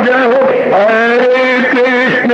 जय हो हरे कृष्ण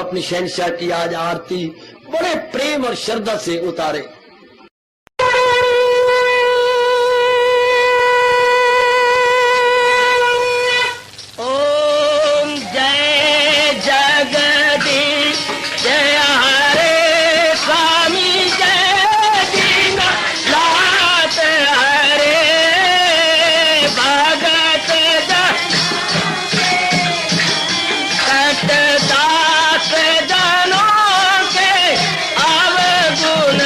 अपनी शहंशाह की आज आरती बड़े प्रेम और श्रद्धा से उतारे। ओम जय जगदीश जय हरे स्वामी जय दीनानाथ हरे भगत दास जनों के अवगुण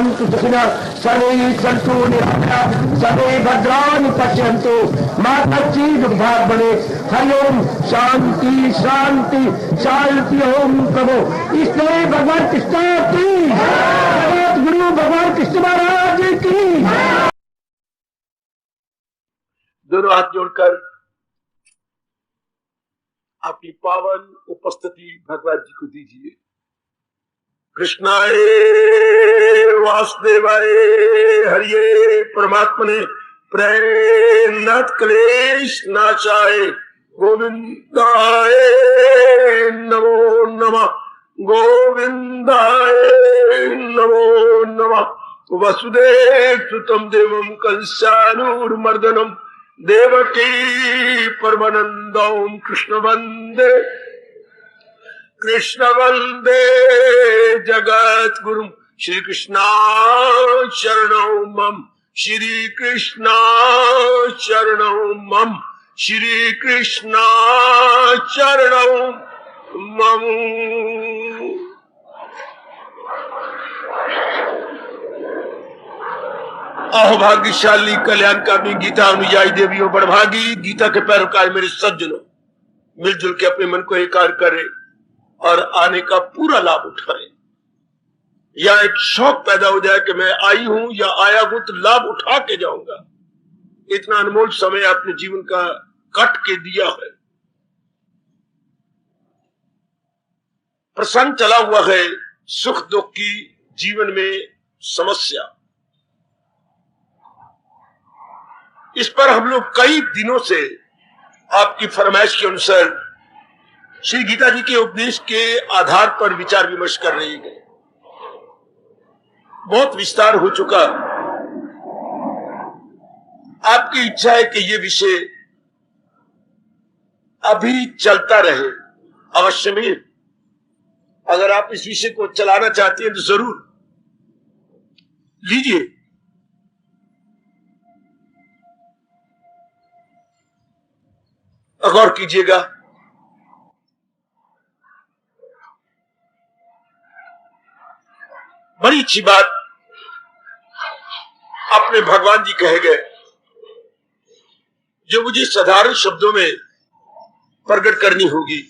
भवन्तु सुखिनः सर्वे सन्तु निरामयाः सर्वे भद्राणि पश्यन्तु मा कश्चित् दुःखात् भवेत्। हरि ओम शांति शांति शांति। ओम प्रभु इसलिए भगवान कृष्ण की जगत गुरु भगवान कृष्ण महाराज की। दोनों हाथ जोड़कर अपनी पावन उपस्थिति भगवान जी को दीजिए। कृष्णाय वासुदेवाय हरिये परमात्मने प्रेमनाथ क्लेश नाशाय गोविंदाय नमो नमः गोविंदाय नमो नमः। वसुदेव सुतम देवम कंसानुर्मर्दनम देवकी परमानंदम कृष्ण वंदे जगत गुरु श्री कृष्णा शरणौ मम श्री कृष्णा शरणौ मम श्री कृष्णा शरणौ मम। अहोभाग्यशाली कल्याणकामी गीता अनुयायी देवियों बड़भागी गीता के पैरोकार मेरे सज्जनों, मिलजुल के अपने मन को एकाग्र करें और आने का पूरा लाभ उठाएं। या एक शौक पैदा हो जाए कि मैं आई हूं या आया हूं तो लाभ उठा के जाऊंगा। इतना अनमोल समय अपने जीवन का कट के दिया है। प्रसंग चला हुआ है सुख दुख की जीवन में समस्या। इस पर हम लोग कई दिनों से आपकी फरमाइश के अनुसार श्री गीता जी के उपदेश के आधार पर विचार विमर्श कर रहे हैं। बहुत विस्तार हो चुका। आपकी इच्छा है कि ये विषय अभी चलता रहे। अवश्य में अगर आप इस विषय को चलाना चाहते हैं तो जरूर लीजिए। गौर कीजिएगा। बड़ी अच्छी बात अपने भगवान जी कहे गए जो मुझे साधारण शब्दों में प्रकट करनी होगी।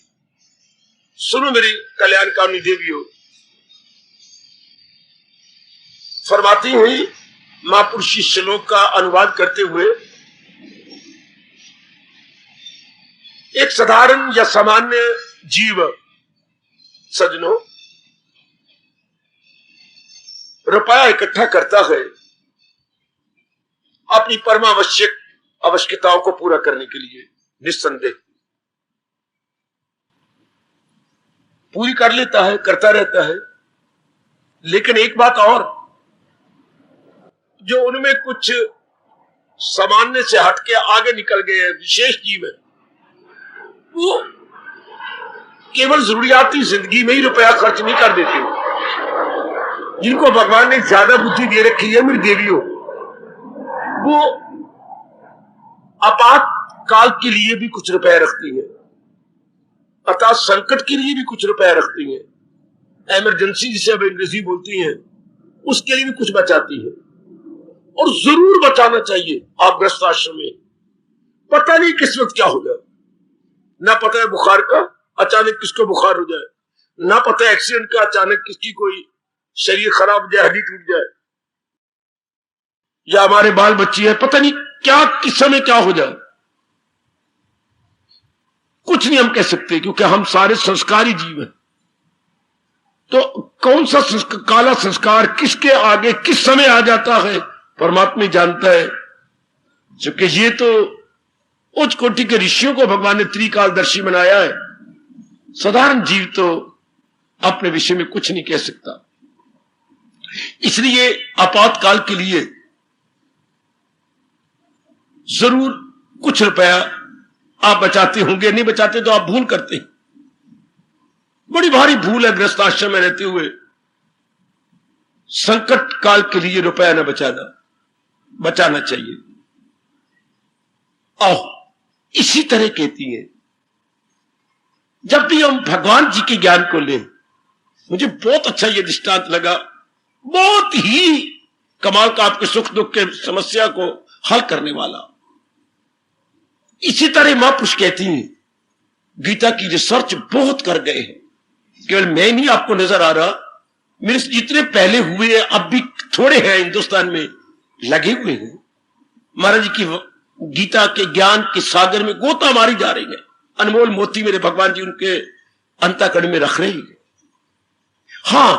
सुनो मेरी कल्याणकामी देवियों, फरमाती हुई महापुरुषी श्लोक का अनुवाद करते हुए, एक साधारण या सामान्य जीव सज्जनों रुपया इकट्ठा करता है अपनी परमावश्यक आवश्यकताओं को पूरा करने के लिए। निस्संदेह पूरी कर लेता है, करता रहता है। लेकिन एक बात और, जो उनमें कुछ सामान्य से हटके आगे निकल गए हैं, विशेष जीव है, वो केवल जरूरियाती जिंदगी में ही रुपया खर्च नहीं कर देते। जिनको भगवान ने ज्यादा बुद्धि दे रखी है मेरी देवियों, वो आपातकाल के लिए भी कुछ रुपया रखती है, अर्थात संकट के लिए भी कुछ रुपया रखती है। इमरजेंसी जिसे अब अंग्रेजी बोलती हैं, उसके लिए भी कुछ बचाती है। और जरूर बचाना चाहिए। आप ग्रस्त आश्रम में पता नहीं किस वक्त क्या हो जाए, ना पता है बुखार का अचानक किसको बुखार हो जाए, ना पता है एक्सीडेंट का अचानक किसकी कोई शरीर खराब हो जाए, हड्डी टूट जाए, या हमारे बाल बच्चे हैं, पता नहीं क्या किस समय क्या हो जाए। कुछ नहीं हम कह सकते क्योंकि हम सारे संस्कारी जीव हैं। तो कौन सा काला संस्कार किसके आगे किस समय आ जाता है परमात्मा जानता है। क्योंकि ये तो उच्च कोटि के ऋषियों को भगवान ने त्रिकालदर्शी बनाया है। साधारण जीव तो अपने विषय में कुछ नहीं कह सकता। इसलिए आपातकाल के लिए जरूर कुछ रुपया आप बचाते होंगे, नहीं बचाते तो आप भूल करते हैं। बड़ी भारी भूल है गृहस्थ आश्रम में रहते हुए संकट काल के लिए रुपया न बचाना चाहिए। और इसी तरह कहती है, जब भी हम भगवान जी के ज्ञान को लें, मुझे बहुत अच्छा यह दृष्टांत लगा। बहुत ही कमाल का, आपके सुख दुख के समस्या को हल करने वाला। इसी तरह महापुरुष कहती हैं गीता की रिसर्च बहुत कर गए हैं, केवल मैं नहीं आपको नजर आ रहा, मेरे जितने पहले हुए हैं अब भी थोड़े हैं हिंदुस्तान में लगे हुए हैं। महाराज जी की गीता के ज्ञान के सागर में गोता मारी जा रही है, अनमोल मोती मेरे भगवान जी उनके अंतःकरण में रख रहे हैं। हां,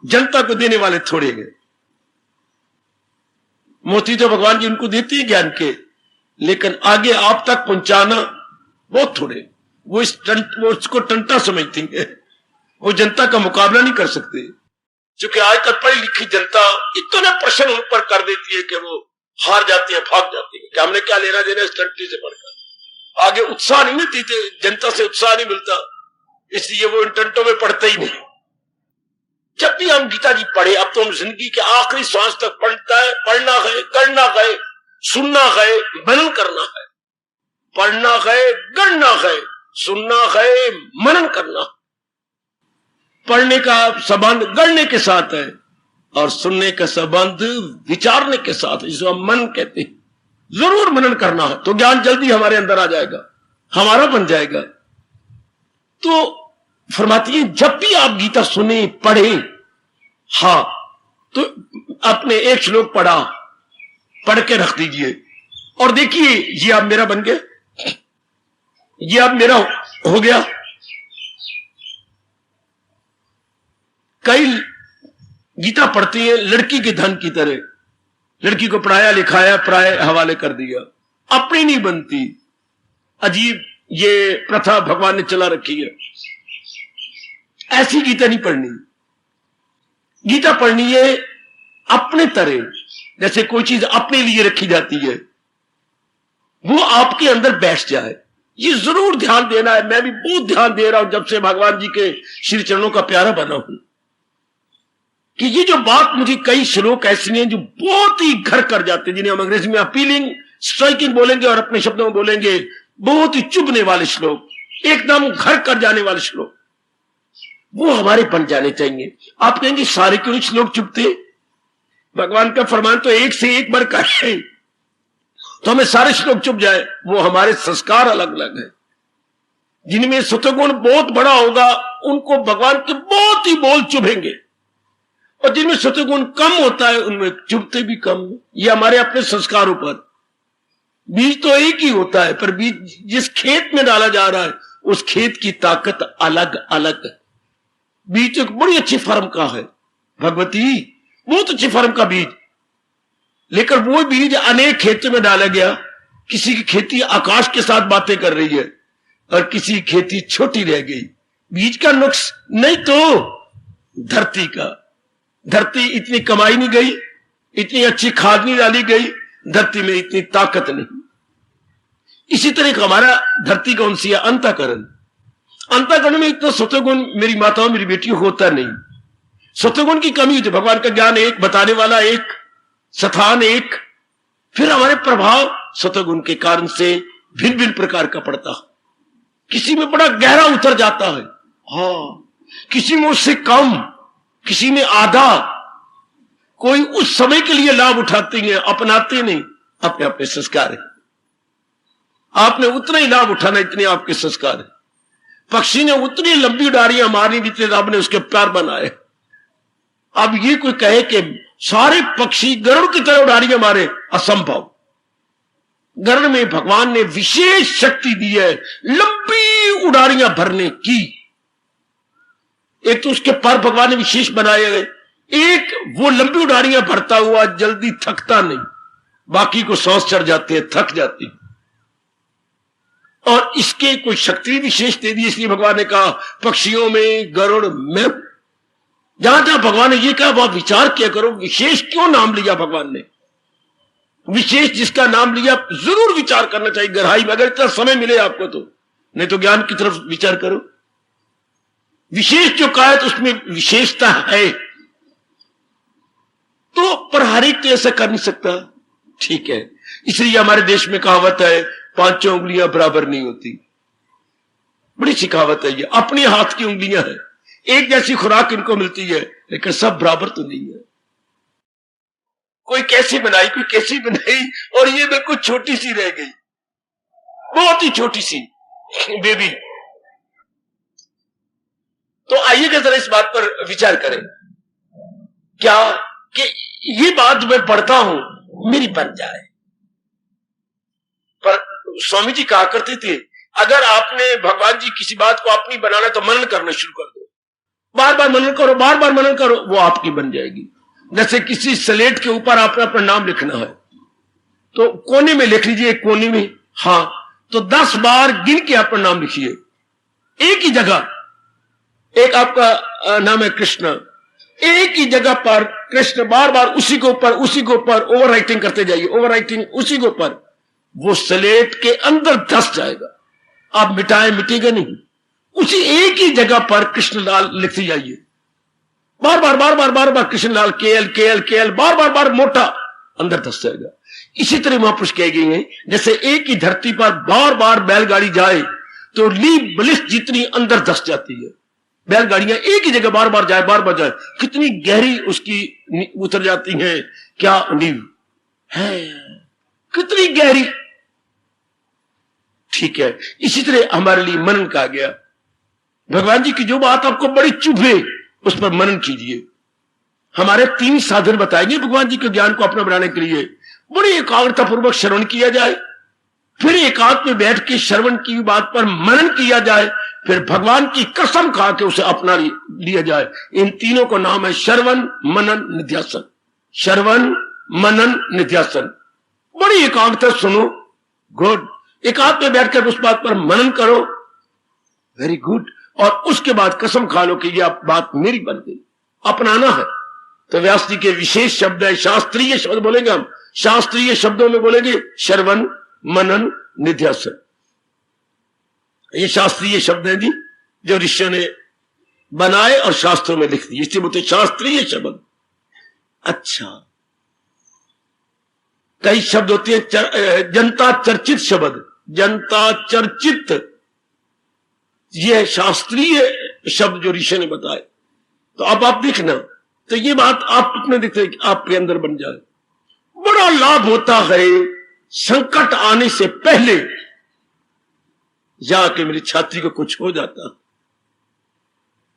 जनता को देने वाले थोड़े हैं, मोती तो भगवान जी उनको देते हैं ज्ञान के, लेकिन आगे आप तक पहुंचाना बहुत थोड़े। वो उसको टंटा समझती है, वो जनता का मुकाबला नहीं कर सकते, क्योंकि आजकल पढ़ी लिखी जनता इतना प्रश्न उन पर कर देती है कि वो हार जाती है, भाग जाती है कि हमने क्या लेना देना इस टंटी से पढ़कर। आगे उत्साह नहीं मिलती, जनता से उत्साह नहीं मिलता, इसलिए वो इन टंटों में पढ़ते ही नहीं। जब भी हम गीता जी पढ़े, अब तो हम जिंदगी के आखिरी सांस तक पढ़ता है, पढ़ना है, करना है, सुनना है, मनन करना है, पढ़ना है, गढ़ना है, सुनना है, मनन करना। पढ़ने का संबंध गढ़ने के साथ है और सुनने का संबंध विचारने के साथ है, जिसको हम मन कहते हैं। जरूर मनन करना है तो ज्ञान जल्दी हमारे अंदर आ जाएगा, हमारा बन जाएगा। तो फरमाती है जब भी आप गीता सुने पढ़े, हां तो आपने एक श्लोक पढ़ा, पढ़ के रख दीजिए और देखिए ये आप मेरा बन गए, ये आप मेरा हो गया। कई गीता पढ़ती है लड़की के धन की तरह, लड़की को पढ़ाया लिखाया पराये हवाले कर दिया, अपनी नहीं बनती। अजीब ये प्रथा भगवान ने चला रखी है। ऐसी गीता नहीं पढ़नी, गीता पढ़नी है अपने तरह, जैसे कोई चीज अपने लिए रखी जाती है, वो आपके अंदर बैठ जाए। ये जरूर ध्यान देना है, मैं भी बहुत ध्यान दे रहा हूं जब से भगवान जी के श्री चरणों का प्यारा बना हूं, कि ये जो बात मुझे कई श्लोक ऐसे हैं जो बहुत ही घर कर जाते हैं, जिन्हें हम अंग्रेजी में अपीलिंग स्ट्राइकिंग बोलेंगे और अपने शब्दों में बोलेंगे बहुत ही चुभने वाले श्लोक, एकदम घर कर जाने वाले श्लोक, वो हमारे बन जाने चाहिए। आप कहेंगे सारे क्यों श्लोक चुभते? भगवान का फरमान तो एक से एक बार कहे तो हमें सारे श्लोक चुभ जाए, वो हमारे संस्कार अलग अलग है। जिनमें सत्वगुण बहुत बड़ा होगा उनको भगवान के बहुत ही बोल चुभेंगे, और जिनमें सत्वगुण कम होता है उनमें चुभते भी कम। ये हमारे अपने संस्कारों पर। बीज तो एक ही होता है, पर बीज जिस खेत में डाला जा रहा है उस खेत की ताकत अलग अलग है। बीज एक बड़ी अच्छी फर्म का है, भगवती बहुत अच्छी फर्म का बीज, लेकिन वो बीज अनेक खेतों में डाला गया। किसी की खेती आकाश के साथ बातें कर रही है और किसी की खेती छोटी रह गई। बीज का नुक्स नहीं तो धरती का, धरती इतनी कमाई नहीं गई, इतनी अच्छी खाद नहीं डाली गई, धरती में इतनी ताकत नहीं। इसी तरह का हमारा धरती का उनसी अंतःकरण, अंतःकरण में इतना सत्वगुण मेरी माताओं मेरी बेटियों होता नहीं। सत्वगुण की कमी होती, भगवान का ज्ञान एक, बताने वाला एक, स्थान एक, फिर हमारे प्रभाव सत्वगुण के कारण से भिन्न भिन्न प्रकार का पड़ता। किसी में बड़ा गहरा उतर जाता है, हाँ, किसी में उससे कम, किसी में आधा। कोई उस समय के लिए लाभ उठाते हैं, अपनाते नहीं, अपने अपने संस्कार है। आपने उतना ही लाभ उठाना, इतने आपके संस्कार है। पक्षी ने उतनी लंबी डारियां मारनी जितने आपने उसके प्यार बनाए। अब ये कोई कहे कि सारे पक्षी गरुड़ की तरह उड़ारियां मारे, असंभव। गरुड़ में भगवान ने विशेष शक्ति दी है लंबी उड़ारियां भरने की। एक तो उसके पर भगवान ने विशेष बनाए गए, एक वो लंबी उड़ारियां भरता हुआ जल्दी थकता नहीं, बाकी को सांस चढ़ जाते हैं, थक जाती। और इसके कोई शक्ति विशेष दे दी, इसलिए भगवान ने कहा पक्षियों में गरुड़ में। जहां जहां भगवान ने ये कहा वहां विचार किया करो, विशेष क्यों नाम लिया भगवान ने। विशेष जिसका नाम लिया जरूर विचार करना चाहिए गहराई में, अगर इतना समय मिले आपको तो, नहीं तो ज्ञान की तरफ विचार करो। विशेष जो कहा है तो उसमें विशेषता है, तो पर हर एक तो ऐसा कर नहीं सकता, ठीक है। इसलिए हमारे देश में कहावत है पांचों उंगलियां बराबर नहीं होती, बड़ी सी कहावत है ये। अपने हाथ की उंगलियां हैं, एक जैसी खुराक इनको मिलती है, लेकिन सब बराबर तो नहीं है। कोई कैसी बनाई, कोई कैसी बनाई, और ये बिल्कुल छोटी सी रह गई, बहुत ही छोटी सी बेबी। तो आइएगा जरा इस बात पर विचार करें, क्या कि ये बात मैं पढ़ता हूं मेरी बन जाए। पर स्वामी जी कहा करते थे, अगर आपने भगवान जी किसी बात को अपनी बनाना तो मनन करना शुरू कर दो, बार बार मनन करो, बार बार मनन करो, वो आपकी बन जाएगी। जैसे किसी स्लेट के ऊपर आपने अपना नाम लिखना है, तो कोने में लिख लीजिए, कोने में, हाँ, तो 10 बार गिन के अपना नाम लिखिए एक ही जगह। एक आपका नाम है कृष्ण, एक ही जगह पर कृष्ण, बार बार उसी के ऊपर उसी के ऊपर ओवर राइटिंग करते जाइए, ओवर राइटिंग उसी के ऊपर, वो स्लेट के अंदर धस जाएगा, आप मिटाए मिटेगा नहीं। उसी एक ही जगह पर कृष्णलाल लिखते जाइए, बार बार बार बार बार बार कृष्णलाल, केएल केएल केएल, बार बार बार मोटा अंदर धस जाएगा। इसी तरह महापुरुष कह गए हैं, जैसे एक ही धरती पर बार बार बैलगाड़ी जाए तो लीव बलिष्ठ जितनी अंदर धस जाती है। बैलगाड़ियां एक ही जगह बार बार जाए, बार बार जाए, कितनी गहरी उसकी उतर जाती हैं, क्या नींव है, कितनी गहरी। ठीक है, इसी तरह हमारे लिए मनन कहा गया। भगवान जी की जो बात आपको बड़ी चुभे उस पर मनन कीजिए। हमारे 3 साधन बताएंगे भगवान जी के ज्ञान को अपना बनाने के लिए। बड़ी एकाग्रता पूर्वक श्रवण किया जाए, फिर एकांत में बैठ के श्रवण की बात पर मनन किया जाए, फिर भगवान की कसम खा के उसे अपना लिया जाए। इन तीनों को नाम है श्रवण मनन निध्यासन। श्रवण मनन निध्यासन, बड़ी एकाग्रता सुनो, गुड, एकांत में बैठकर उस बात पर मनन करो, वेरी गुड, और उसके बाद कसम खा लो कि यह बात मेरी बन गई, अपनाना है। तो व्यास जी के विशेष शब्द है, शास्त्रीय शब्द बोलेंगे हम, शास्त्रीय शब्दों में बोलेंगे श्रवण मनन निध्यासन। ये शास्त्रीय शब्द है जी, जो ऋषियों ने बनाए और शास्त्रों में लिख दिए, इसलिए बोलते शास्त्रीय शब्द। अच्छा, कई शब्द होते हैं जनता चर्चित शब्द, जनता चर्चित, ये शास्त्रीय शब्द जो ऋषि ने बताए। तो अब आप देखना, तो ये बात आप अपने देखते आपके अंदर बन जाए। बड़ा लाभ होता है संकट आने से पहले, या कि मेरी छाती को कुछ हो जाता,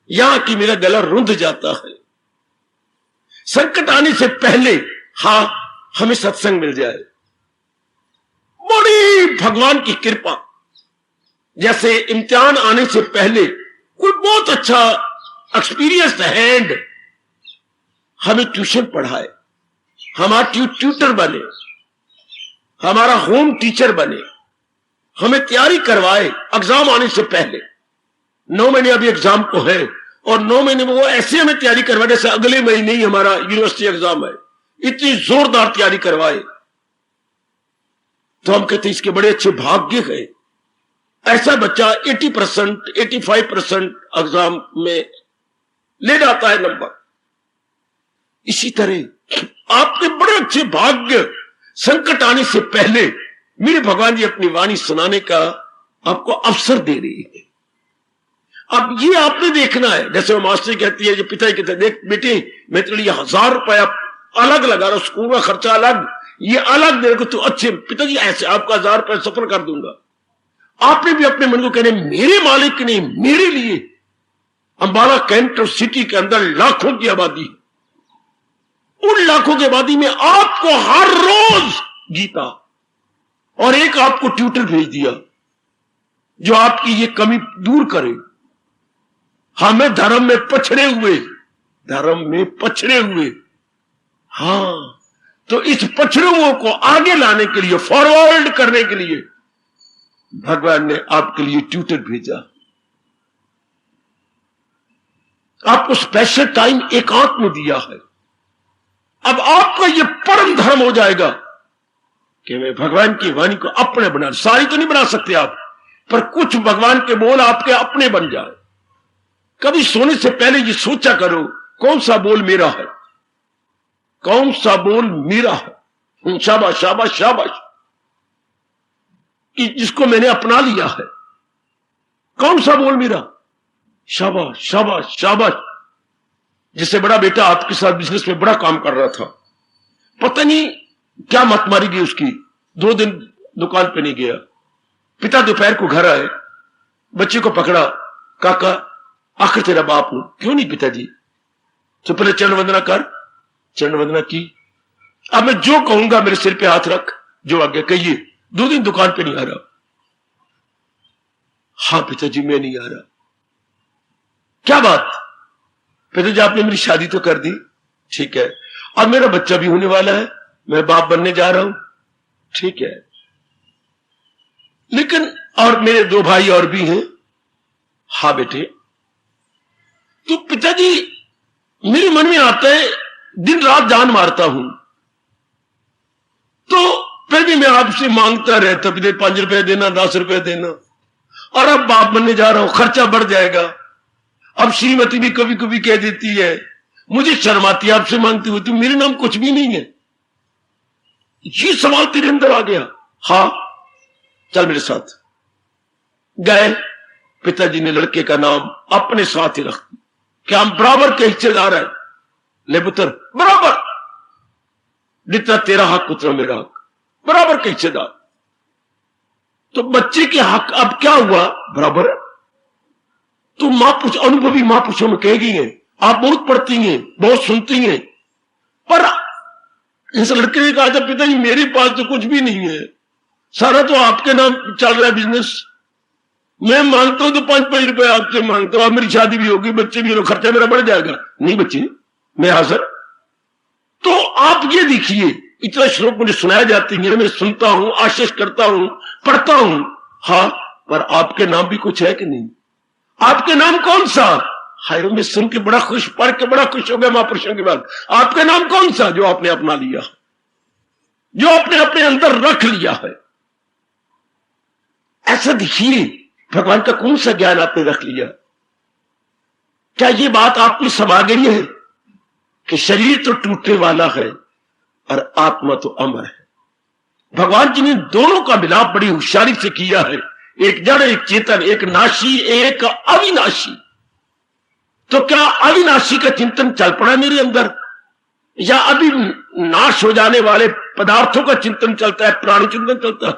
या कि मेरा गला रुंध जाता है, संकट आने से पहले हां हमें सत्संग मिल जाए, बड़ी भगवान की कृपा। जैसे इम्तिहान आने से पहले कोई बहुत अच्छा एक्सपीरियंस्ड हैंड हमें ट्यूशन पढ़ाए, हमारा ट्यूटर बने, हमारा होम टीचर बने, हमें तैयारी करवाए एग्जाम आने से पहले। 9 महीने अभी एग्जाम को है, और 9 महीने में वो ऐसे हमें तैयारी करवाए जैसे अगले महीने ही हमारा यूनिवर्सिटी एग्जाम है, इतनी जोरदार तैयारी करवाए। तो हम कहते हैं इसके बड़े अच्छे भाग्य है, ऐसा बच्चा 80% 85% एग्जाम में ले जाता है नंबर। इसी तरह आपके बड़े अच्छे भाग्य, संकट आने से पहले मेरे भगवान जी अपनी वाणी सुनाने का आपको अवसर दे रही है। अब ये आपने देखना है, जैसे वो मास्टर कहती है, जो पिता कहते हैं, देख बेटे मैं तेरे लिए 1000 रुपया अलग लगा रहा हूं, स्कूल का खर्चा अलग, ये अलग दे रहे, तो अच्छे पिताजी ऐसे आपका 1000 रुपया सफर कर दूंगा। आपने भी अपने मन को कहने, मेरे मालिक ने मेरे लिए, अंबाला कैंट सिटी के अंदर लाखों की आबादी, उन लाखों की आबादी में आपको हर रोज गीता और एक आपको ट्यूटर भेज दिया जो आपकी ये कमी दूर करे। हमें धर्म में पछड़े हुए, धर्म में पछड़े हुए, हां, तो इस पछड़े हुओं को आगे लाने के लिए, फॉरवर्ड करने के लिए भगवान ने आपके लिए ट्यूटर भेजा। आपको स्पेशल टाइम एकांत में दिया है। अब आपका यह परम धर्म हो जाएगा कि मैं भगवान की वाणी को अपने बना, सारी तो नहीं बना सकते आप, पर कुछ भगवान के बोल आपके अपने बन जाए। कभी सोने से पहले ये सोचा करो, कौन सा बोल मेरा है, कौन सा बोल मेरा है, शाबाश शाबाश शाबाश, जिसको मैंने अपना लिया है, कौन सा बोल मेरा, शाबाश शाबाश शाबाश। जिससे बड़ा बेटा आपके साथ बिजनेस में बड़ा काम कर रहा था, पता नहीं क्या मत मारी गई उसकी, 2 दिन दुकान पे नहीं गया। पिता दोपहर को घर आए, बच्चे को पकड़ा, काका आखिर तेरा बाप हूं। क्यों नहीं पिताजी? तो पहले चरण वंदना कर। चरण वंदना की। अब मैं जो कहूंगा मेरे सिर पे हाथ रख, जो आज्ञा कहिए। 2 दिन दुकान पे नहीं आ रहा। हाँ पिताजी मैं नहीं आ रहा। क्या बात? पिताजी आपने मेरी शादी तो कर दी, ठीक है, अब मेरा बच्चा भी होने वाला है, मैं बाप बनने जा रहा हूं, ठीक है, लेकिन और मेरे 2 भाई और भी हैं। हाँ बेटे। तो पिताजी मेरे मन में आता है, दिन रात जान मारता हूं, तो फिर भी मैं आपसे मांगता रहता, 5 रुपए देना, 10 रुपए देना, और अब बाप बनने जा रहा हूं, खर्चा बढ़ जाएगा। अब श्रीमती भी कभी कभी कह देती है, मुझे शर्म आती है आपसे मांगती हुई, तुम मेरे नाम कुछ भी नहीं है। ये सवाल तेरे अंदर आ गया। हाँ चल मेरे साथ। गए। पिताजी ने लड़के का नाम अपने साथ ही रख, क्या हम बराबर के हिस्सेदार है। ले पुत्र बराबर, जितना तेरा हक उतना मेरा हक, बराबर के हिस्सेदार। तो बच्चे के हक अब क्या हुआ? बराबर। तो मां पूछ, अनुभवी मां पूछो में कहेगी है, आप बहुत पढ़ती हैं, बहुत सुनती हैं, पर इस लड़के ने कहा था पिताजी मेरे पास तो कुछ भी नहीं है, सारा तो आपके नाम चल रहा है बिजनेस, मैं मांगता हूं तो 5-5 रुपए आपसे मांगता हूं, आप मेरी शादी भी होगी, बच्चे भी हो, खर्चा मेरा बढ़ जाएगा। नहीं बच्चे मैं हाजिर। तो आप ये देखिए, इतना श्लोक मुझे सुनाया जाती है, मैं सुनता हूं, आशीष करता हूं, पढ़ता हूं, हाँ, पर आपके नाम भी कुछ है कि नहीं? आपके नाम कौन सा? हाय मैं सुन के बड़ा खुश, पढ़ के बड़ा खुश हो गया महापुरुषों की बात। आपके नाम कौन सा जो आपने अपना लिया, जो आपने अपने अंदर रख लिया है? ऐसा देखिए भगवान का कौन सा ज्ञान आपने रख लिया। क्या ये बात आपकी समा गई है कि शरीर तो टूटने वाला है और आत्मा तो अमर है। भगवान जी ने दोनों का मिलाप बड़ी होशियारी से किया है, एक जड़ एक चेतन, एक नाशी एक अविनाशी। तो क्या अविनाशी का चिंतन चल पड़ा मेरे अंदर, या अभी नाश हो जाने वाले पदार्थों का चिंतन चलता है, प्राणी चिंतन चलता है?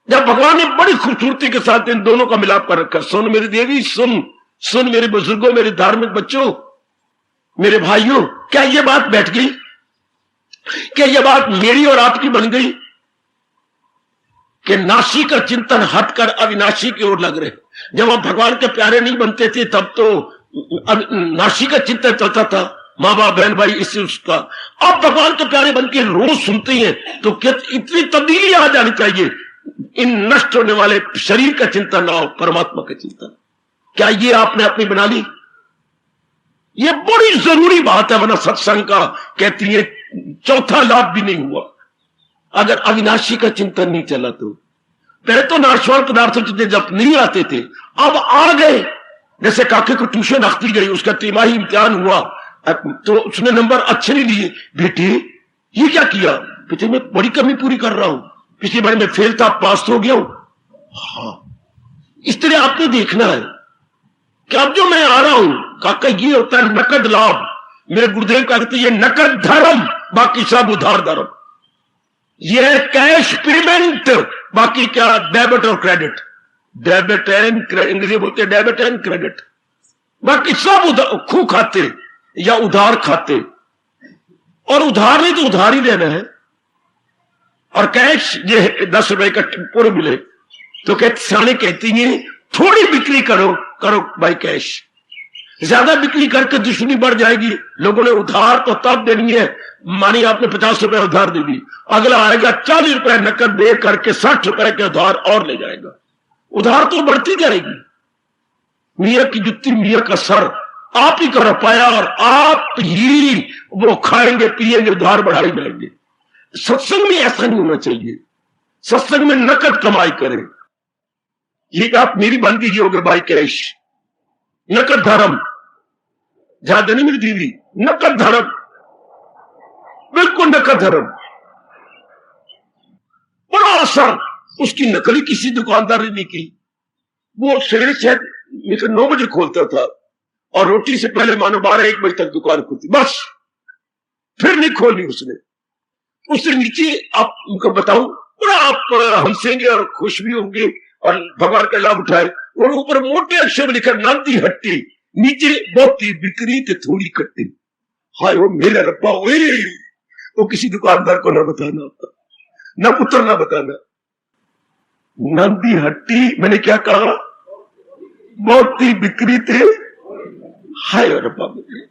जब भगवान ने बड़ी खूबसूरती के साथ इन दोनों का मिलाप कर रखा। सुन मेरी देवी, सुन सुन मेरे बुजुर्गों, मेरे धार्मिक बच्चों, मेरे भाइयों, क्या यह बात बैठ गई? क्या यह बात मेरी और आपकी बन गई कि नाशी का चिंतन हटकर अविनाशी की ओर लग रहे? जब हम भगवान के प्यारे नहीं बनते थे तब तो नाशी का चिंतन चलता था, माँ बाप बहन भाई इससे उसका। अब भगवान के प्यारे बन के रोज सुनते हैं तो क्या इतनी तब्दीली आ जानी चाहिए? इन नष्ट होने वाले शरीर का चिंतन ना हो, परमात्मा का चिंतन। क्या ये आपने अपनी बना ली? ये बड़ी जरूरी बात है, वरना सत्संग का कहती है चौथा लाभ भी नहीं हुआ अगर अविनाशी का चिंतन नहीं चला। तो पहले तो नाशवान पदार्थों जब नहीं आते थे, अब आ गए। जैसे काके को ट्यूशन रख दी गई, उसका तिमाही इम्तिहान हुआ तो उसने नंबर अच्छे नहीं लिए। बेटे ये क्या किया? बेटे मैं बड़ी कमी पूरी कर रहा हूं, पिछली बार मैं फेल था, पास हो गया हूं। हाँ, इस तरह आपने देखना है कि अब जो मैं आ रहा हूं, काका ये होता है नकद लाभ। मेरे गुरुदेव कहते ये नकद धर्म, बाकी सब उधार धर्म। ये है कैश पेमेंट, बाकी क्या डेबिट और क्रेडिट। डेबिट एंड अंग्रेजी बोलते हैं डेबिट एंड क्रेडिट, बाकी सब खू खाते या उधार खाते। और उधार नहीं तो उधार ही देना है। और कैश ये 10 रुपए का पूरे मिले तो सियाने कहती हैं थोड़ी बिक्री करो भाई कैश, ज्यादा बिक्री करके दुश्मनी बढ़ जाएगी। लोगों ने उधार तो तब देनी है, मानी आपने 50 रुपए उधार दे दी, अगला आएगा 40 रुपए नकद दे करके 60 रुपए के उधार और ले जाएगा। उधार तो बढ़ती जाएगी। मियां की जुत्ती मियां का सर, आप ही कर पाया और आप ही वो खाएंगे पिएंगे, उधार बढ़ाई जाएंगे। सत्संग में ऐसा नहीं होना चाहिए। सत्संग में नकद कमाई करें। ये आप मेरी बन गई होगी भाई कैश, नकद धर्म। ध्यान देनी मेरी दीदी, नकद धर्म, बिल्कुल नकद धर्म। बड़ा आसान। उसकी नकली किसी दुकानदार ने नहीं की। वो सवेरे शायद 9 बजे खोलता था और रोटी से पहले मानो 12-1 बजे तक दुकान खुलती। बस फिर नहीं खोली उसने। उससे नीचे आपको बताऊं, बड़ा आप हंसेंगे और खुश भी होंगे और भगवान का लाभ उठाए। और ऊपर मोटे अक्षर में लिखा नांदी हट्टी, नीचे बहुत ही बिक्री थे थोड़ी कट्टी। हाय वो मेरा रब्बा, वो किसी दुकानदार को ना बताना होता, ना पुत्र ना बताना। नांदी हट्टी, मैंने क्या कहा, बहुत ही बिक्री थे, हाय रब्बा मेरे।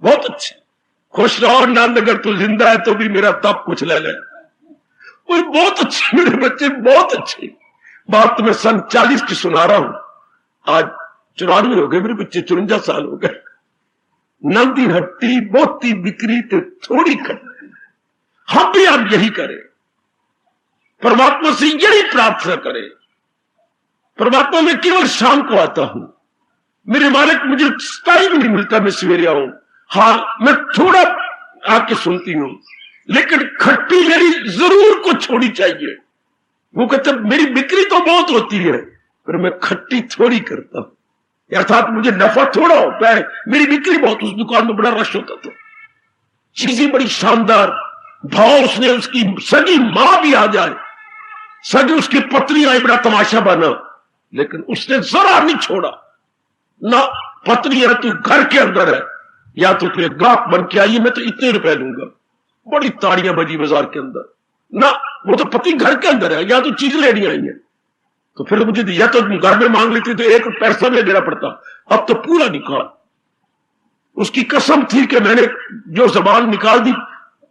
बहुत अच्छे, खुश रहो नांद, अगर तू जिंदा है तो भी मेरा तप कुछ ले ले। बहुत अच्छे मेरे बच्चे, बहुत अच्छे। बात तो मैं सन 40 की सुना रहा हूं, आज 94 हो गए मेरे बच्चे, 54 साल हो गए। नंदी हट्टी बहुत ही बिक्री तो थोड़ी कर। हम भी आप यही करें, परमात्मा से यही प्रार्थना करें। परमात्मा में केवल शाम को आता हूं, मेरे मालिक मुझे टाइम नहीं मिलता मैं सवेरे आऊं। हाँ मैं थोड़ा आके सुनती हूं, लेकिन खट्टी मेरी जरूर को छोड़ी चाहिए। वो कहते मेरी बिक्री तो बहुत होती है, पर मैं खट्टी थोड़ी करता हूं, अर्थात मुझे नफा थोड़ा होता है, मेरी बिक्री बहुत। उस दुकान में बड़ा रश होता था, चीजें बड़ी शानदार भाव। उसने उसकी सगी मां भी आ जाए, सगी उसकी पत्नी आई, बड़ा तमाशा बना, लेकिन उसने जरा नहीं छोड़ा ना। पत्नी है तू घर के अंदर है, या तो फिर ग्राहक बन के आई, मैं तो इतने रुपए लूंगा। बड़ी ताड़ियां बजी बाजार के अंदर ना, वो तो पति घर के अंदर है, या तो चीज लेनी आई है तो फिर मुझे या तो घर में मांग लेती तो एक पैसा में देना पड़ता, अब तो पूरा निकाल। उसकी कसम थी कि मैंने जो जबान निकाल दी,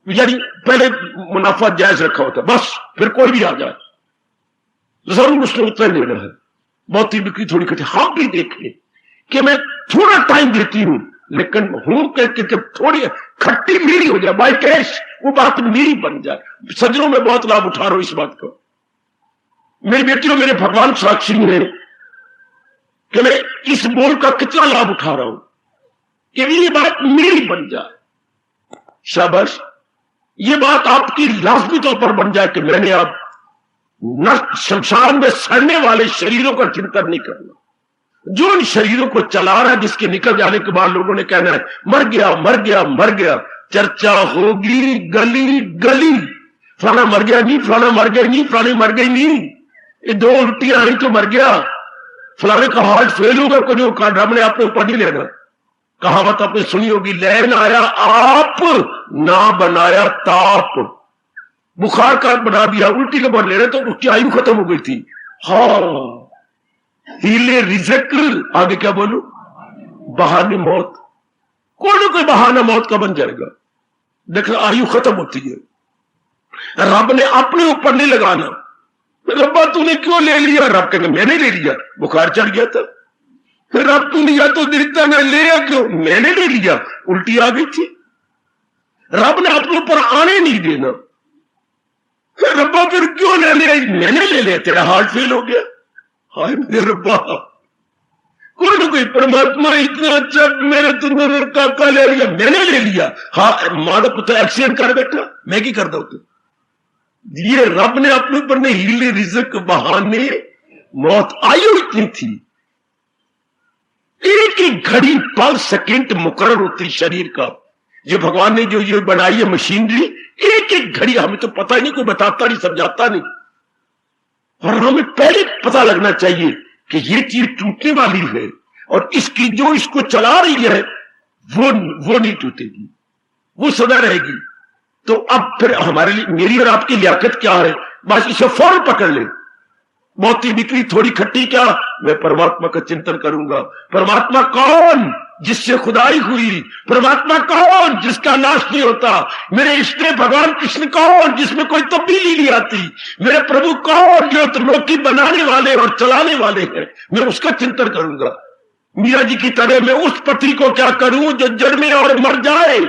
यानी पहले मुनाफा जायज रखा होता, बस फिर कोई भी आ जाए जरूर उसने उतना लेना है। बहुत ही बिक्री थोड़ी करती। हम भी देखें कि मैं थोड़ा टाइम देती हूं, लेकिन हूं करके जब थोड़ी खट्टी मीठी हो जाए, बाई कैश वो बात मीठी बन जाए। सज्जनों में बहुत लाभ उठा रहा हूं इस बात को। मेरी बेटियों, मेरे भगवान साक्षी है कि मैं इस बोल का कितना लाभ उठा रहा हूं कि ये बात मीठी बन जाए। शाबाश, ये बात आपकी लाजमी तौर पर बन जाए कि मैंने अब न शमशान में सड़ने वाले शरीरों का चिंतन नहीं करना, जो इन शरीरों को चला रहा है, जिसके निकल जाने के बाद लोगों ने कहना है मर गया मर गया मर गया, चर्चा होगी गली गली, फलाना मर गया नहीं, फलाना मर गया नहीं, फलाने मर गई नहीं, ये 2 उल्टियां आई तो मर गया, फलाने का हार्ट फेल होगा, को जो रब ने आपने ऊपर नहीं लेना। कहावत आपने सुनी होगी, लहन आया आप ना बनाया ताप। बुखार का बना दिया, उल्टी का बन ले रहे तो उसकी आयु खत्म हो गई थी। हाँ हीले रिजक, आगे क्या बोलू, बहाने मौत। कोई ना कोई बहाना मौत का बन जाएगा, देखो आयु खत्म होती है। रब ने अपने ऊपर नहीं लगाना, रब्बा तूने क्यों ले लिया, रब कहेंगे मैंने ले लिया, बुखार चढ़ गया था। रब तू लिया तो देता मैं ले क्यों, मैंने ले लिया, उल्टी आ गई थी। रब ने अपने ऊपर आने नहीं देना। रब्बा फिर क्यों ले लिया, मैंने ले लिया, तेरा हार्ट फेल हो गया। हाय मेरे रब्बा, कोई ना कोई परमात्मा इतना अच्छा, मेरे तुम्हारे काका ले लिया, मैंने ले लिया। हाँ मां का पुत्र एक्सीडेंट कर बैठा, मैं की करता हूं। ये रब ने अपने ऊपर ने हीले रिजक बहाने मौत। आयु इतनी थी, एक एक घड़ी पल सेकंड मुकर्रर होती शरीर का, जो भगवान ने जो ये बनाई है मशीनरी, एक एक घड़ी हमें तो पता ही नहीं, कोई बताता नहीं, समझाता नहीं। और हमें पहले पता लगना चाहिए कि ये चीज टूटने वाली है, और इसकी जो इसको चला रही है वो नहीं टूटेगी, वो सदा रहेगी। तो अब फिर हमारे लिए, मेरी और आपकी लियाकत क्या है, बस इसे फौरन पकड़ ले। मोती बिक्री थोड़ी खट्टी क्या, मैं परमात्मा का चिंतन करूंगा। परमात्मा कौन, जिससे खुदाई हुई। परमात्मा कौन, जिसका नाश नहीं होता। मेरे इष्ट भगवान कृष्ण कौन, जिसमें कोई तब्दीली नहीं आती। मेरे प्रभु कौन, जो त्रिलोकी बनाने वाले और चलाने वाले हैं, मैं उसका चिंतन करूंगा। मीरा जी की तरह मैं उस पति को क्या करूं जो जन्मे और मर जाए।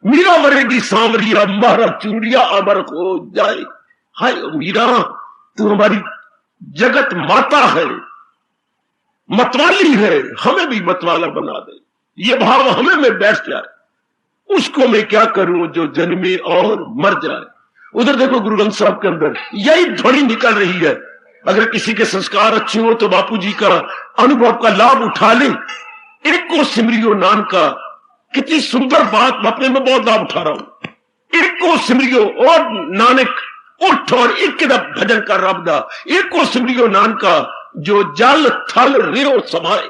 मीरा मरेगी सांवरिया, मारा चूड़िया अमर हो जाए। हाय मीरा, तू हमारी जगत माता है, मतवाली है, हमें भी मतवाला बना दे। ये भाव हमें में बैठ जाए। उसको मैं क्या करूं जो जन्मे और मर जाए। उधर देखो गुरु ग्रंथ साहब के अंदर यही ध्वनि निकल रही है। अगर किसी के संस्कार अच्छे हो तो बापू जी का अनुभव का लाभ उठा ले। एक को सिमरियो नान का कितनी सुंदर बात, मैं अपने में बहुत लाभ उठा रहा हूं। एक को सिमरियो और नानक उठ और एक के भजन कर रबदा, एक को सिमरियो नानका जो जल थल रेओ समाए,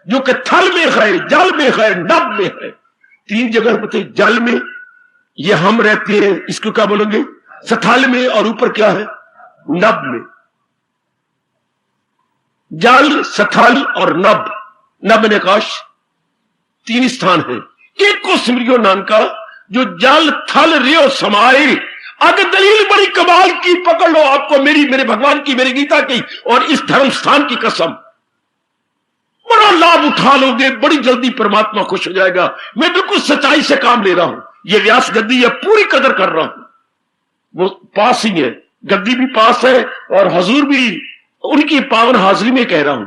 जो कि थल में है, जल में है, नभ में है। 3 जगह बताइए, जल में ये हम रहते हैं, इसको क्या बोलेंगे, सथल में, और ऊपर क्या है, नभ में। जल, सथल और नभ, नभ में आकाश, 3 स्थान है। एक को सिमरियो नानका जो जल थल रेओ समाए। अगर दलील बड़ी कमाल की पकड़ लो, आपको मेरे भगवान की, मेरी गीता की और इस धर्म स्थान की कसम, बड़ा लाभ उठा लोगे, बड़ी जल्दी परमात्मा खुश हो जाएगा। मैं बिल्कुल सच्चाई से काम ले रहा हूं। ये व्यास गद्दी है, पूरी कदर कर रहा हूं, वो पास ही है, गद्दी भी पास है और हजूर भी उनकी पावन हाजिरी में कह रहा हूं।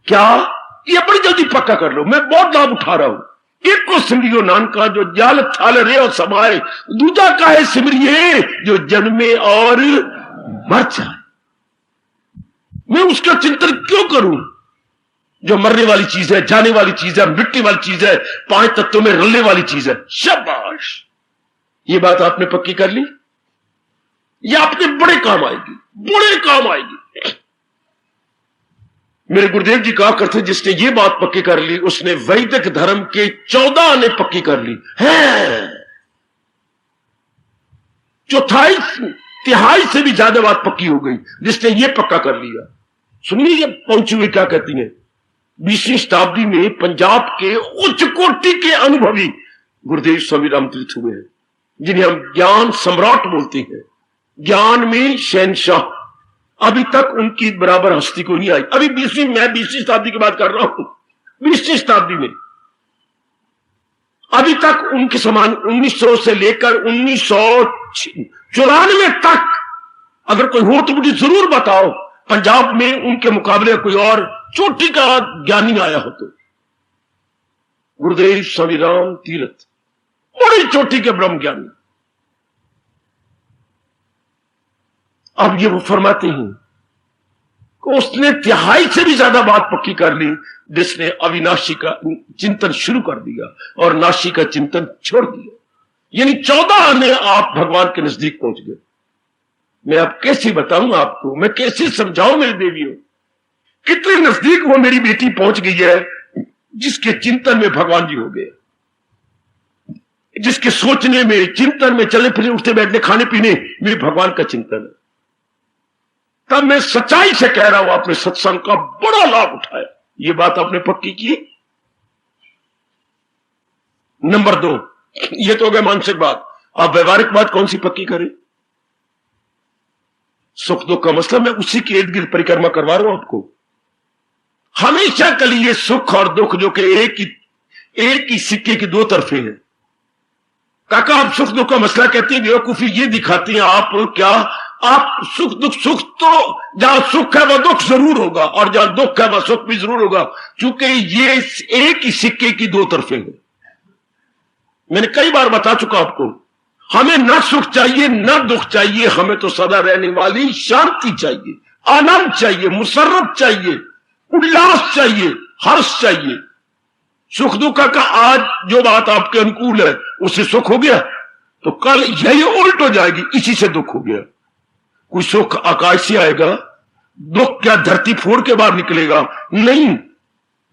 क्या ये बड़ी जल्दी पक्का कर लो, मैं बहुत लाभ उठा रहा हूं। एक को सिमरियो नानका जो जल थल रेओ समाए, दूजा का है सिमरिए जो जन्मे और मर जाए। मैं उसका चिंतन क्यों करूं जो मरने वाली चीज है, जाने वाली चीज है, मिट्टी वाली चीज है, 5 तत्वों में रलने वाली चीज है। शाबाश, ये बात आपने पक्की कर ली, ये आपके बड़े काम आएगी, बड़े काम आएगी। मेरे गुरुदेव जी कहा करते, जिसने ये बात पक्की कर ली उसने वैदिक धर्म के 14 आने पक्की कर ली है। चौथाई तिहाई से भी ज्यादा बात पक्की हो गई जिसने ये पक्का कर लिया। सुनिए ये पहुंची हुई क्या कहती है। 20वीं शताब्दी में पंजाब के उच्च कोटि के अनुभवी गुरुदेव स्वामी राम तीर्थ हुए हैं, जिन्हें हम ज्ञान सम्राट बोलते हैं, ज्ञान में शहनशाह। अभी तक उनकी बराबर हस्ती को नहीं आई। अभी 20वीं शताब्दी की बात कर रहा हूं, 20वीं शताब्दी में अभी तक उनके समान 1900 से लेकर 1994 तक अगर कोई हो तो मुझे जरूर बताओ, पंजाब में उनके मुकाबले कोई और चोटी का ज्ञानी आया हो तो। गुरुदेव स्वामी राम तीर्थ बड़ी चोटी के ब्रह्म ज्ञानी। अब ये वो फरमाते हैं कि उसने तिहाई से भी ज्यादा बात पक्की कर ली जिसने अविनाशी का चिंतन शुरू कर दिया और नाशी का चिंतन छोड़ दिया। यानी 14 आने आप भगवान के नजदीक पहुंच गए। मैं अब कैसे बताऊं आपको, मैं कैसे समझाऊं मेरी देवियों, कितने नजदीक वो मेरी बेटी पहुंच गई है जिसके चिंतन में भगवान जी हो गए, जिसके सोचने में, चिंतन में, चलने फिरने, उठते बैठने, खाने पीने मेरे भगवान का चिंतन है। तब मैं सच्चाई से कह रहा हूं, आपने सत्संग का बड़ा लाभ उठाया। ये बात आपने पक्की की। नंबर 2, ये तो हो गया मानसिक बात। आप व्यवहारिक बात कौन सी पक्की करें? सुख दुख का मसला मैं उसी के इर्द गिर्द परिक्रमा करवा रहा हूं आपको। हमेशा के लिए सुख और दुख जो कि एक ही सिक्के की 2 तरफे हैं। काका आप सुख दुख का मसला कहते हैं, बेवकूफी ये दिखाती हैं आप क्या, आप सुख तो जहां सुख है वह दुख जरूर होगा और जहां दुख है वह सुख भी जरूर होगा, क्योंकि ये एक ही सिक्के की 2 तरफे हैं। मैंने कई बार बता चुका आपको, हमें ना सुख चाहिए ना दुख चाहिए, हमें तो सदा रहने वाली शांति चाहिए, आनंद चाहिए, मुसर्रत चाहिए, उल्लास चाहिए, हर्ष चाहिए। सुख दुख का आज जो बात आपके अनुकूल है उससे सुख हो गया तो कल यही उल्ट हो जाएगी, इसी से दुख हो गया। कोई सुख आकाश से आएगा, दुख क्या धरती फोड़ के बाहर निकलेगा? नहीं,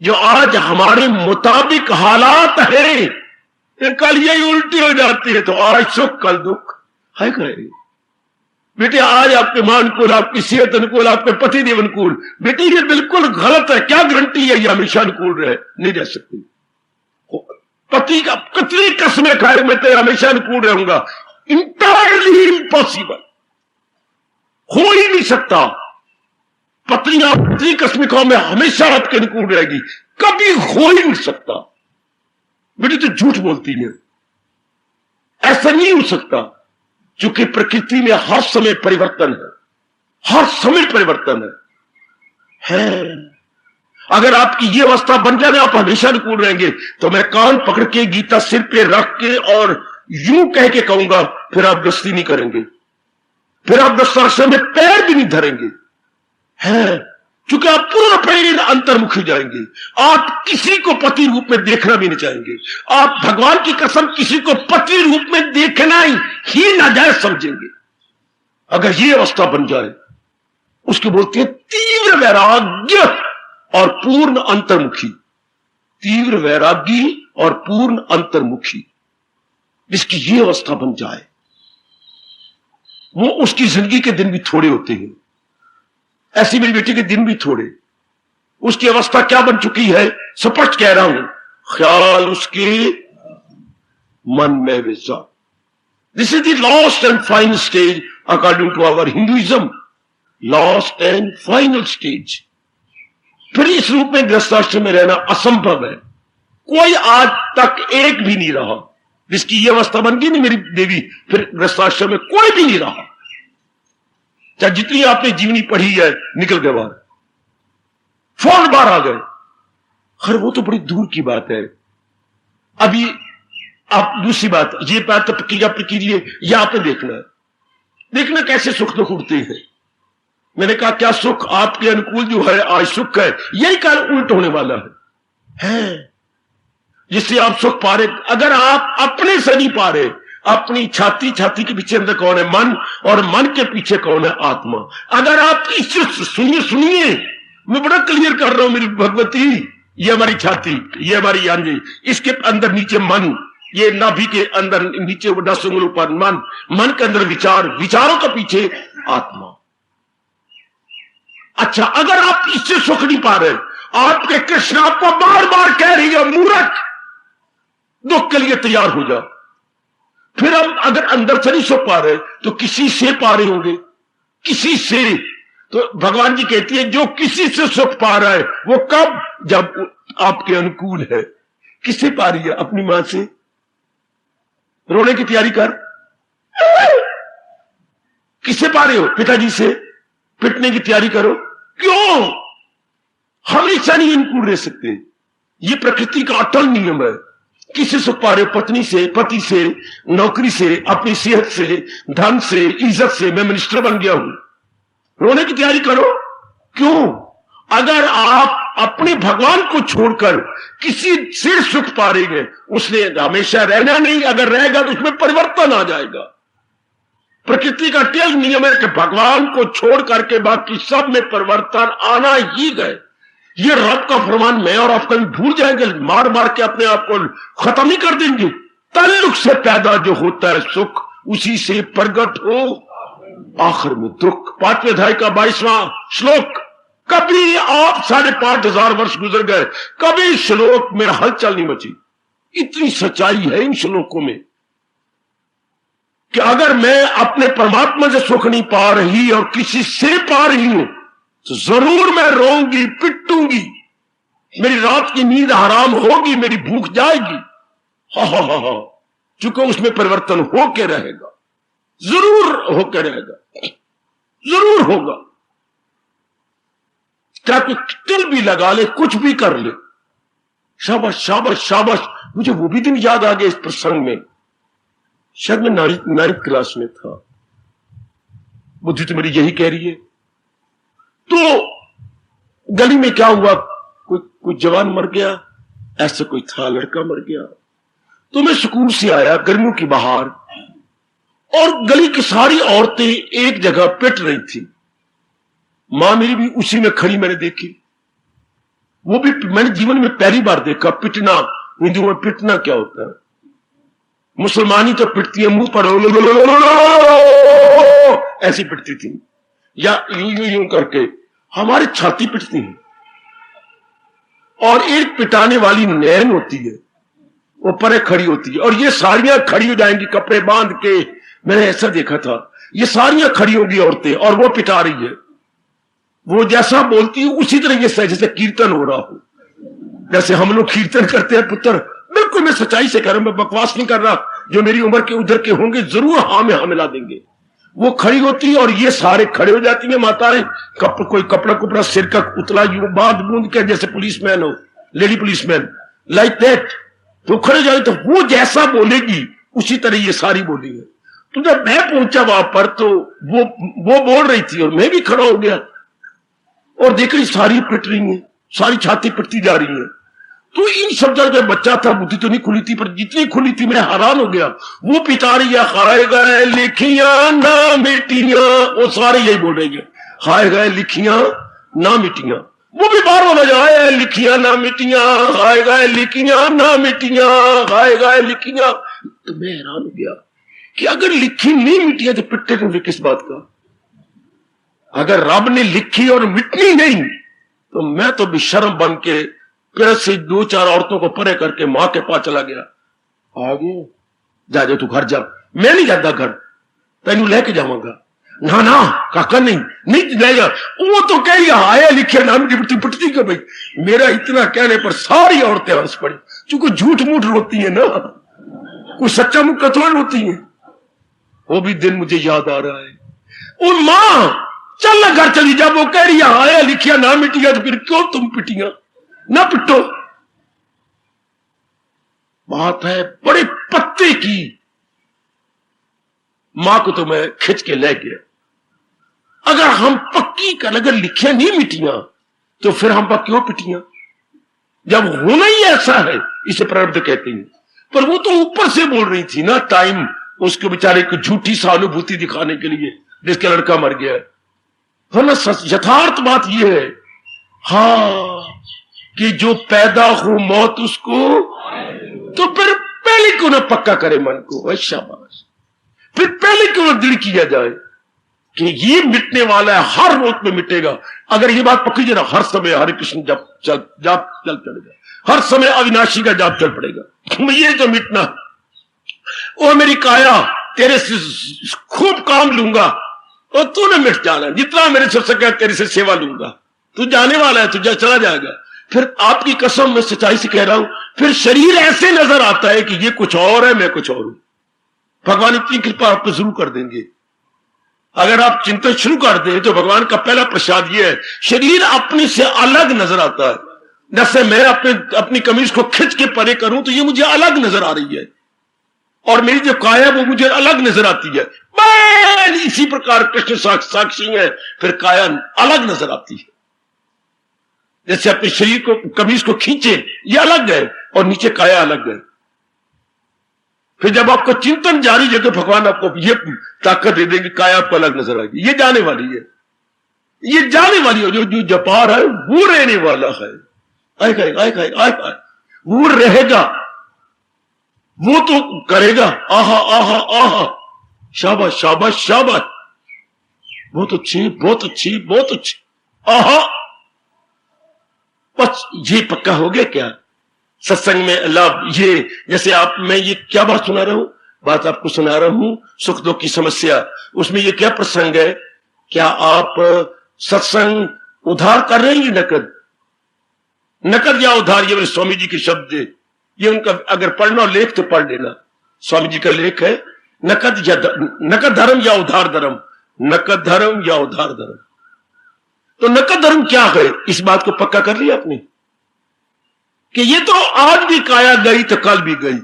जो आज हमारे मुताबिक हालात है कल यही उल्टी हो जाती है। तो आज सुख कल दुख है। कहे बेटे आज आपके मां अनुकूल, आपकी सेहत अनुकूल, आपके पति देव अनुकूल, बेटे ये बिल्कुल गलत है। क्या गारंटी है ये हमेशा अनुकूल रहे? नहीं रह सकती। पति का कितनी कसमें खाए मैं तेरे हमेशा अनुकूल रहूंगा, इंटायरली इम्पॉसिबल, हो ही नहीं सकता। पत्नियां कितनी कसमें खाओ मैं हमेशा आपके अनुकूल रहेगी, कभी हो ही नहीं सकता। बेटी तो झूठ बोलती है, ऐसा नहीं हो सकता, क्योंकि प्रकृति में हर समय परिवर्तन है, हर समय परिवर्तन है। अगर आपकी ये अवस्था बन जाए आप हमेशा अनुकूल रहेंगे, तो मैं कान पकड़ के गीता सिर पे रख के और यूं कह के कहूंगा, फिर आप गस्ती नहीं करेंगे, फिर आप दस्तारसे में पैर भी नहीं धरेंगे। है चूंकि आप पूर्णपणे अंतर्मुखी जाएंगे, आप किसी को पति रूप में देखना भी नहीं चाहेंगे। आप भगवान की कसम किसी को पति रूप में देखना ही नाजायज समझेंगे। अगर ये अवस्था बन जाए, उसके बोलते हैं तीव्र वैराग्य और पूर्ण अंतर्मुखी। तीव्र वैरागी और पूर्ण अंतर्मुखी, जिसकी ये अवस्था बन जाए, वो उसकी जिंदगी के दिन भी थोड़े होते हैं। ऐसी मेरी बेटी के दिन भी थोड़े। उसकी अवस्था क्या बन चुकी है, स्पष्ट कह रहा हूं, ख्याल उसके मन में विजा। This is the last and final stage according to our Hinduism, last and final stage. फिर इस रूप में गृहस्थाश्रम में रहना असंभव है। कोई आज तक एक भी नहीं रहा जिसकी ये अवस्था बन गई नहीं मेरी देवी, फिर गृहस्थाश्रम में कोई भी नहीं रहा। चाहे जितनी आपने जीवनी पढ़ी है, निकल गए बाहर, फौरन बाहर आ गए। खैर वो तो बड़ी दूर की बात है। अभी आप दूसरी बात, ये बात तो प्रक्रिया यह आपने देखना कैसे सुख दुख उठते हैं। मैंने कहा क्या सुख आपके अनुकूल जो है आज सुख है, यही काल उल्ट होने वाला है जिससे आप सुख पा रहे। अगर आप अपने से नहीं पा रहे, अपनी छाती के पीछे अंदर कौन है, मन, और मन के पीछे कौन है, आत्मा। अगर आप इससे सुनिए, मैं बड़ा क्लियर कर रहा हूं मेरी भगवती, ये हमारी छाती, ये हमारी यांजी, इसके अंदर नीचे मन, ये नाभि के अंदर नीचे 10 उंगल ऊपर मन के अंदर विचार, विचारों के पीछे आत्मा। अच्छा, अगर आप इससे सुख नहीं पा रहे, आपके कृष्ण आपको बार बार कह रही है मूर्ख, दुख के लिए तैयार हो जा। फिर हम अगर अंदर से नहीं सुख पा रहे तो किसी से पा रहे होंगे, किसी से। तो भगवान जी कहती है जो किसी से सुख पा रहा है वो कब, जब आपके अनुकूल है। किससे पा रही है, अपनी मां से। रोने की तैयारी कर, किससे पा रहे हो, पिताजी से। पिटने की तैयारी करो, क्यों, हमेशा नहीं अनुकूल रह सकते, ये प्रकृति का अटल नियम है। किससे सुख पा रहे हो, पत्नी से, पति से, नौकरी से, अपनी सेहत से, धन से, इज्जत से। मैं मिनिस्टर बन गया हूं, रोने की तैयारी करो, क्यों। अगर आप अपने भगवान को छोड़कर किसी से सुख पा रहे हैं, उसने हमेशा रहना नहीं, अगर रहेगा तो उसमें परिवर्तन आ जाएगा। प्रकृति का टेल नियम है कि भगवान को छोड़ करके बाकी सब में परिवर्तन आना ही गए। ये रब का फरमान मैं और आप कभी भूल जाएंगे, मार मार के अपने आप को खत्म नहीं कर देंगे। ताल्लुक से पैदा जो होता है सुख, उसी से प्रगट हो आखिर में दुख। 5वें अध्याय का 22वां श्लोक। कभी आप 5,500 वर्ष गुजर गए, कभी श्लोक में हलचल नहीं मची। इतनी सच्चाई है इन श्लोकों में कि अगर मैं अपने परमात्मा से सुख नहीं पा रही और किसी से पा रही हूं तो जरूर मैं रोऊंगी, पिटूंगी, मेरी रात की नींद हराम होगी, मेरी भूख जाएगी। हा, चूंकि उसमें परिवर्तन होके रहेगा, जरूर होके रहेगा, जरूर होगा। क्या कोई तिल भी लगा ले, कुछ भी कर ले, शाबाश शाबाश शाबाश। मुझे वो भी दिन याद आ गया इस प्रसंग में, शायद मैं 9th क्लास में था। बुद्धि तो मेरी यही कह रही है। तो गली में क्या हुआ, कोई जवान मर गया, ऐसा कोई था, लड़का मर गया। तो मैं स्कूल से आया गर्मियों की बाहर, और गली की सारी औरतें एक जगह पिट रही थी। मां मेरी भी उसी में खड़ी मैंने देखी। वो भी मैंने जीवन में पहली बार देखा पिटना। हिंदुओं में पिटना क्या होता है, मुसलमानी तो पिटती है मुंह पर ऐसी पिटती थी, या यूं करके। हमारी छाती पिटती है, और एक पिटाने वाली नैन होती है, वो परे खड़ी होती है, और ये सारियां खड़ी हो जाएंगी कपड़े बांध के। मैंने ऐसा देखा था, ये सारियां खड़ी होंगी औरतें, और वो पिटा रही है। वो जैसा बोलती है उसी तरह ये जैसे कीर्तन हो रहा हो, जैसे हम लोग कीर्तन करते हैं पुत्र। बिल्कुल मैं सच्चाई से कह रहा हूं, मैं बकवास नहीं कर रहा। जो मेरी उम्र के उधर के होंगे जरूर हाँ में हाँ मिला देंगे। वो खड़ी होती है और ये सारे खड़े हो जाती हैं माताएं। कोई कपड़ा सिर का उतला यूं बांध बूंद के, जैसे पुलिसमैन हो, लेडी पुलिसमैन, लाइक दैट। तो खड़े जाए तो वो जैसा बोलेगी उसी तरह ये सारी बोली है। तो जब मैं पहुंचा वहां पर तो वो बोल रही थी और मैं भी खड़ा हो गया। और देखो सारी पिट रही है, सारी छाती पिटती जा रही है। तो इन सब जगह बच्चा था, बुद्धि तो नहीं खुली थी, पर जितनी खुली थी मैं हैरान हो गया। वो पिता रही है, खाए गए लिखियां ना मिटियां, वो सारे यही बोल रहे हैं, खाए गए लिखियां ना मिटियां। वो भी बार बोला जाए, लिखियां ना मिटियां, खाए गए लिखियां ना मिटियां, खाए गए लिखियां। तो मैं हैरान हो गया कि अगर लिखी नहीं मिटियां तो पिटते तो किस बात का? अगर रब ने लिखी और मिटनी नहीं तो मैं तो बेशर्म बन के फिर से 2-4 औरतों को परे करके मां के पास चला गया। आगे जा तू घर जा। मैं नहीं जाता घर, तेनू लेके जाऊंगा। ना ना काका नहीं ले जा। वो तो कह रही आया लिखे नाम की पिटती क्यों भाई? मेरा इतना कहने पर सारी औरतें हंस पड़ी, चूंकि झूठ मूठ रोती है ना, कोई सच्चा मुख थोड़ा रोती है। वो भी दिन मुझे याद आ रहा है। ओ मां चल ना घर चली जा। वो कह रही आया लिखिया ना मिटिया, तो फिर क्यों तुम पिटिया? ना पिटो। बात है बड़े पत्ते की। मां को तो मैं खिंच के ले गया। अगर हम पक्की कर, अगर लिखिया नहीं मिटिया तो फिर हम पर क्यों पिटिया? जब होना ही ऐसा है, इसे प्रारब्ध कहते हैं। पर वो तो ऊपर से बोल रही थी ना, टाइम उसके बेचारे को झूठी सहानुभूति दिखाने के लिए, जिसका लड़का मर गया है ना। यथार्थ बात यह है हाँ कि जो पैदा हो मौत उसको, तो फिर पहले क्यों ना पक्का करे मन को, शाबाश। फिर पहले क्यों ना दृढ़ किया जाए कि ये मिटने वाला है, हर रोज में मिटेगा। अगर ये बात पक्की जरा, हर समय हरे कृष्ण जब चल पड़ेगा, हर समय अविनाशी का जाप चल पड़ेगा। ये जो मिटना, वो मेरी काया तेरे से खूब काम लूंगा और तूने मिट जाना, जितना मेरे से सके तेरे से सेवा लूंगा। तू जाने वाला है, तू चला जाएगा। फिर आपकी कसम मैं सच्चाई से कह रहा हूं, फिर शरीर ऐसे नजर आता है कि ये कुछ और है, मैं कुछ और हूं। भगवान इतनी कृपा आप पे शुरू कर देंगे। अगर आप चिंतन शुरू कर दें तो भगवान का पहला प्रसाद यह है, शरीर अपने से अलग नजर आता है। जैसे मैं अपनी कमीज को खिंच के परे करूं तो ये मुझे अलग नजर आ रही है, और मेरी जो काया वो मुझे अलग नजर आती है। इसी प्रकार कृष्ण साक्षी है, फिर काया अलग नजर आती है। जैसे अपने शरीर को, कमीज को खींचे, ये अलग है, और नीचे काया अलग है। फिर जब आपको चिंतन जारी है तो भगवान आपको ये ताकत दे देंगे, काया आपको अलग नजर आएगी। ये जाने वाली है, ये जाने वाली है। जो जपा रहा है वो रहने वाला है। आए वो रहेगा, वो तो करेगा। आहा आहा आहा, शाबाश शाबाश शाबाश, बहुत अच्छी बहुत अच्छी बहुत अच्छी, आहा। बस ये पक्का हो गया क्या सत्संग में लाभ? ये जैसे आप, मैं ये क्या बात सुना रहा हूं, बात आपको सुना रहा हूं, सुख दुख की समस्या, उसमें ये क्या प्रसंग है? क्या आप सत्संग उधार कर रहे हैं? नकद या उधार? ये मेरे स्वामी जी के शब्द है, ये उनका अगर पढ़ना लेख तो पढ़ लेना। स्वामी जी का लेख है, नकद धर्म या उधार धर्म, नकद धर्म या उधार धर्म। तो नकद धर्म क्या है, इस बात को पक्का कर लिया आपने कि ये तो आज भी काया गई तो कल भी गई,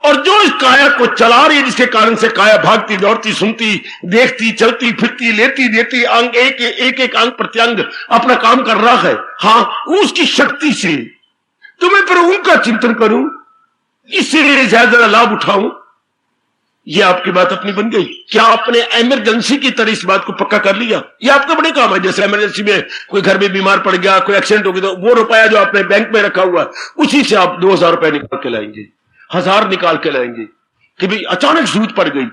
और जो इस काया को चला रही है, जिसके कारण से काया भागती दौड़ती सुनती देखती चलती फिरती लेती देती अंग एक अंग प्रत्यंग अपना काम कर रहा है, हाँ उसकी शक्ति से, तो मैं फिर उनका चिंतन करूं, इससे ज्यादा लाभ उठाऊं। ये आपकी बात अपनी बन गई। क्या आपने इमरजेंसी की तरह इस बात को पक्का कर लिया? ये आपका बड़े काम है। जैसे इमरजेंसी में कोई घर में बीमार पड़ गया, कोई एक्सीडेंट हो गया, तो वो रुपया जो आपने बैंक में रखा हुआ उसी से आप 2000 रुपए निकाल के लाएंगे, 1000 निकाल के लाएंगे कि भाई अचानक जरूरत पड़ गई।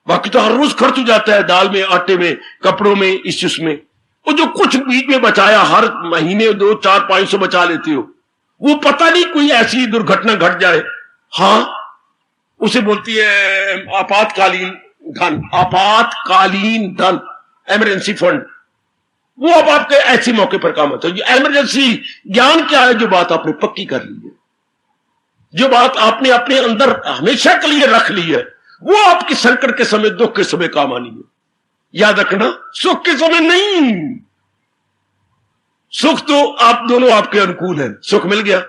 बाकी तो हर रोज खर्च हो जाता है, दाल में, आटे में, कपड़ों में, इस उसमें। वो जो कुछ बीच में बचाया, हर महीने 2, 4, 500 बचा लेते हो, वो पता नहीं कोई ऐसी दुर्घटना घट जाए, हाँ उसे बोलती है आपातकालीन धन, आपातकालीन धन, इमरजेंसी फंड। वो अब आपके ऐसे मौके पर काम आता है। इमरजेंसी ज्ञान क्या है? जो बात आपने पक्की कर ली है, जो बात आपने अपने अंदर हमेशा के लिए रख ली है, वो आपके संकट के समय, दुख के समय काम आनी है। याद रखना, सुख के समय नहीं। सुख तो आप दोनों आपके अनुकूल हैं, सुख मिल गया,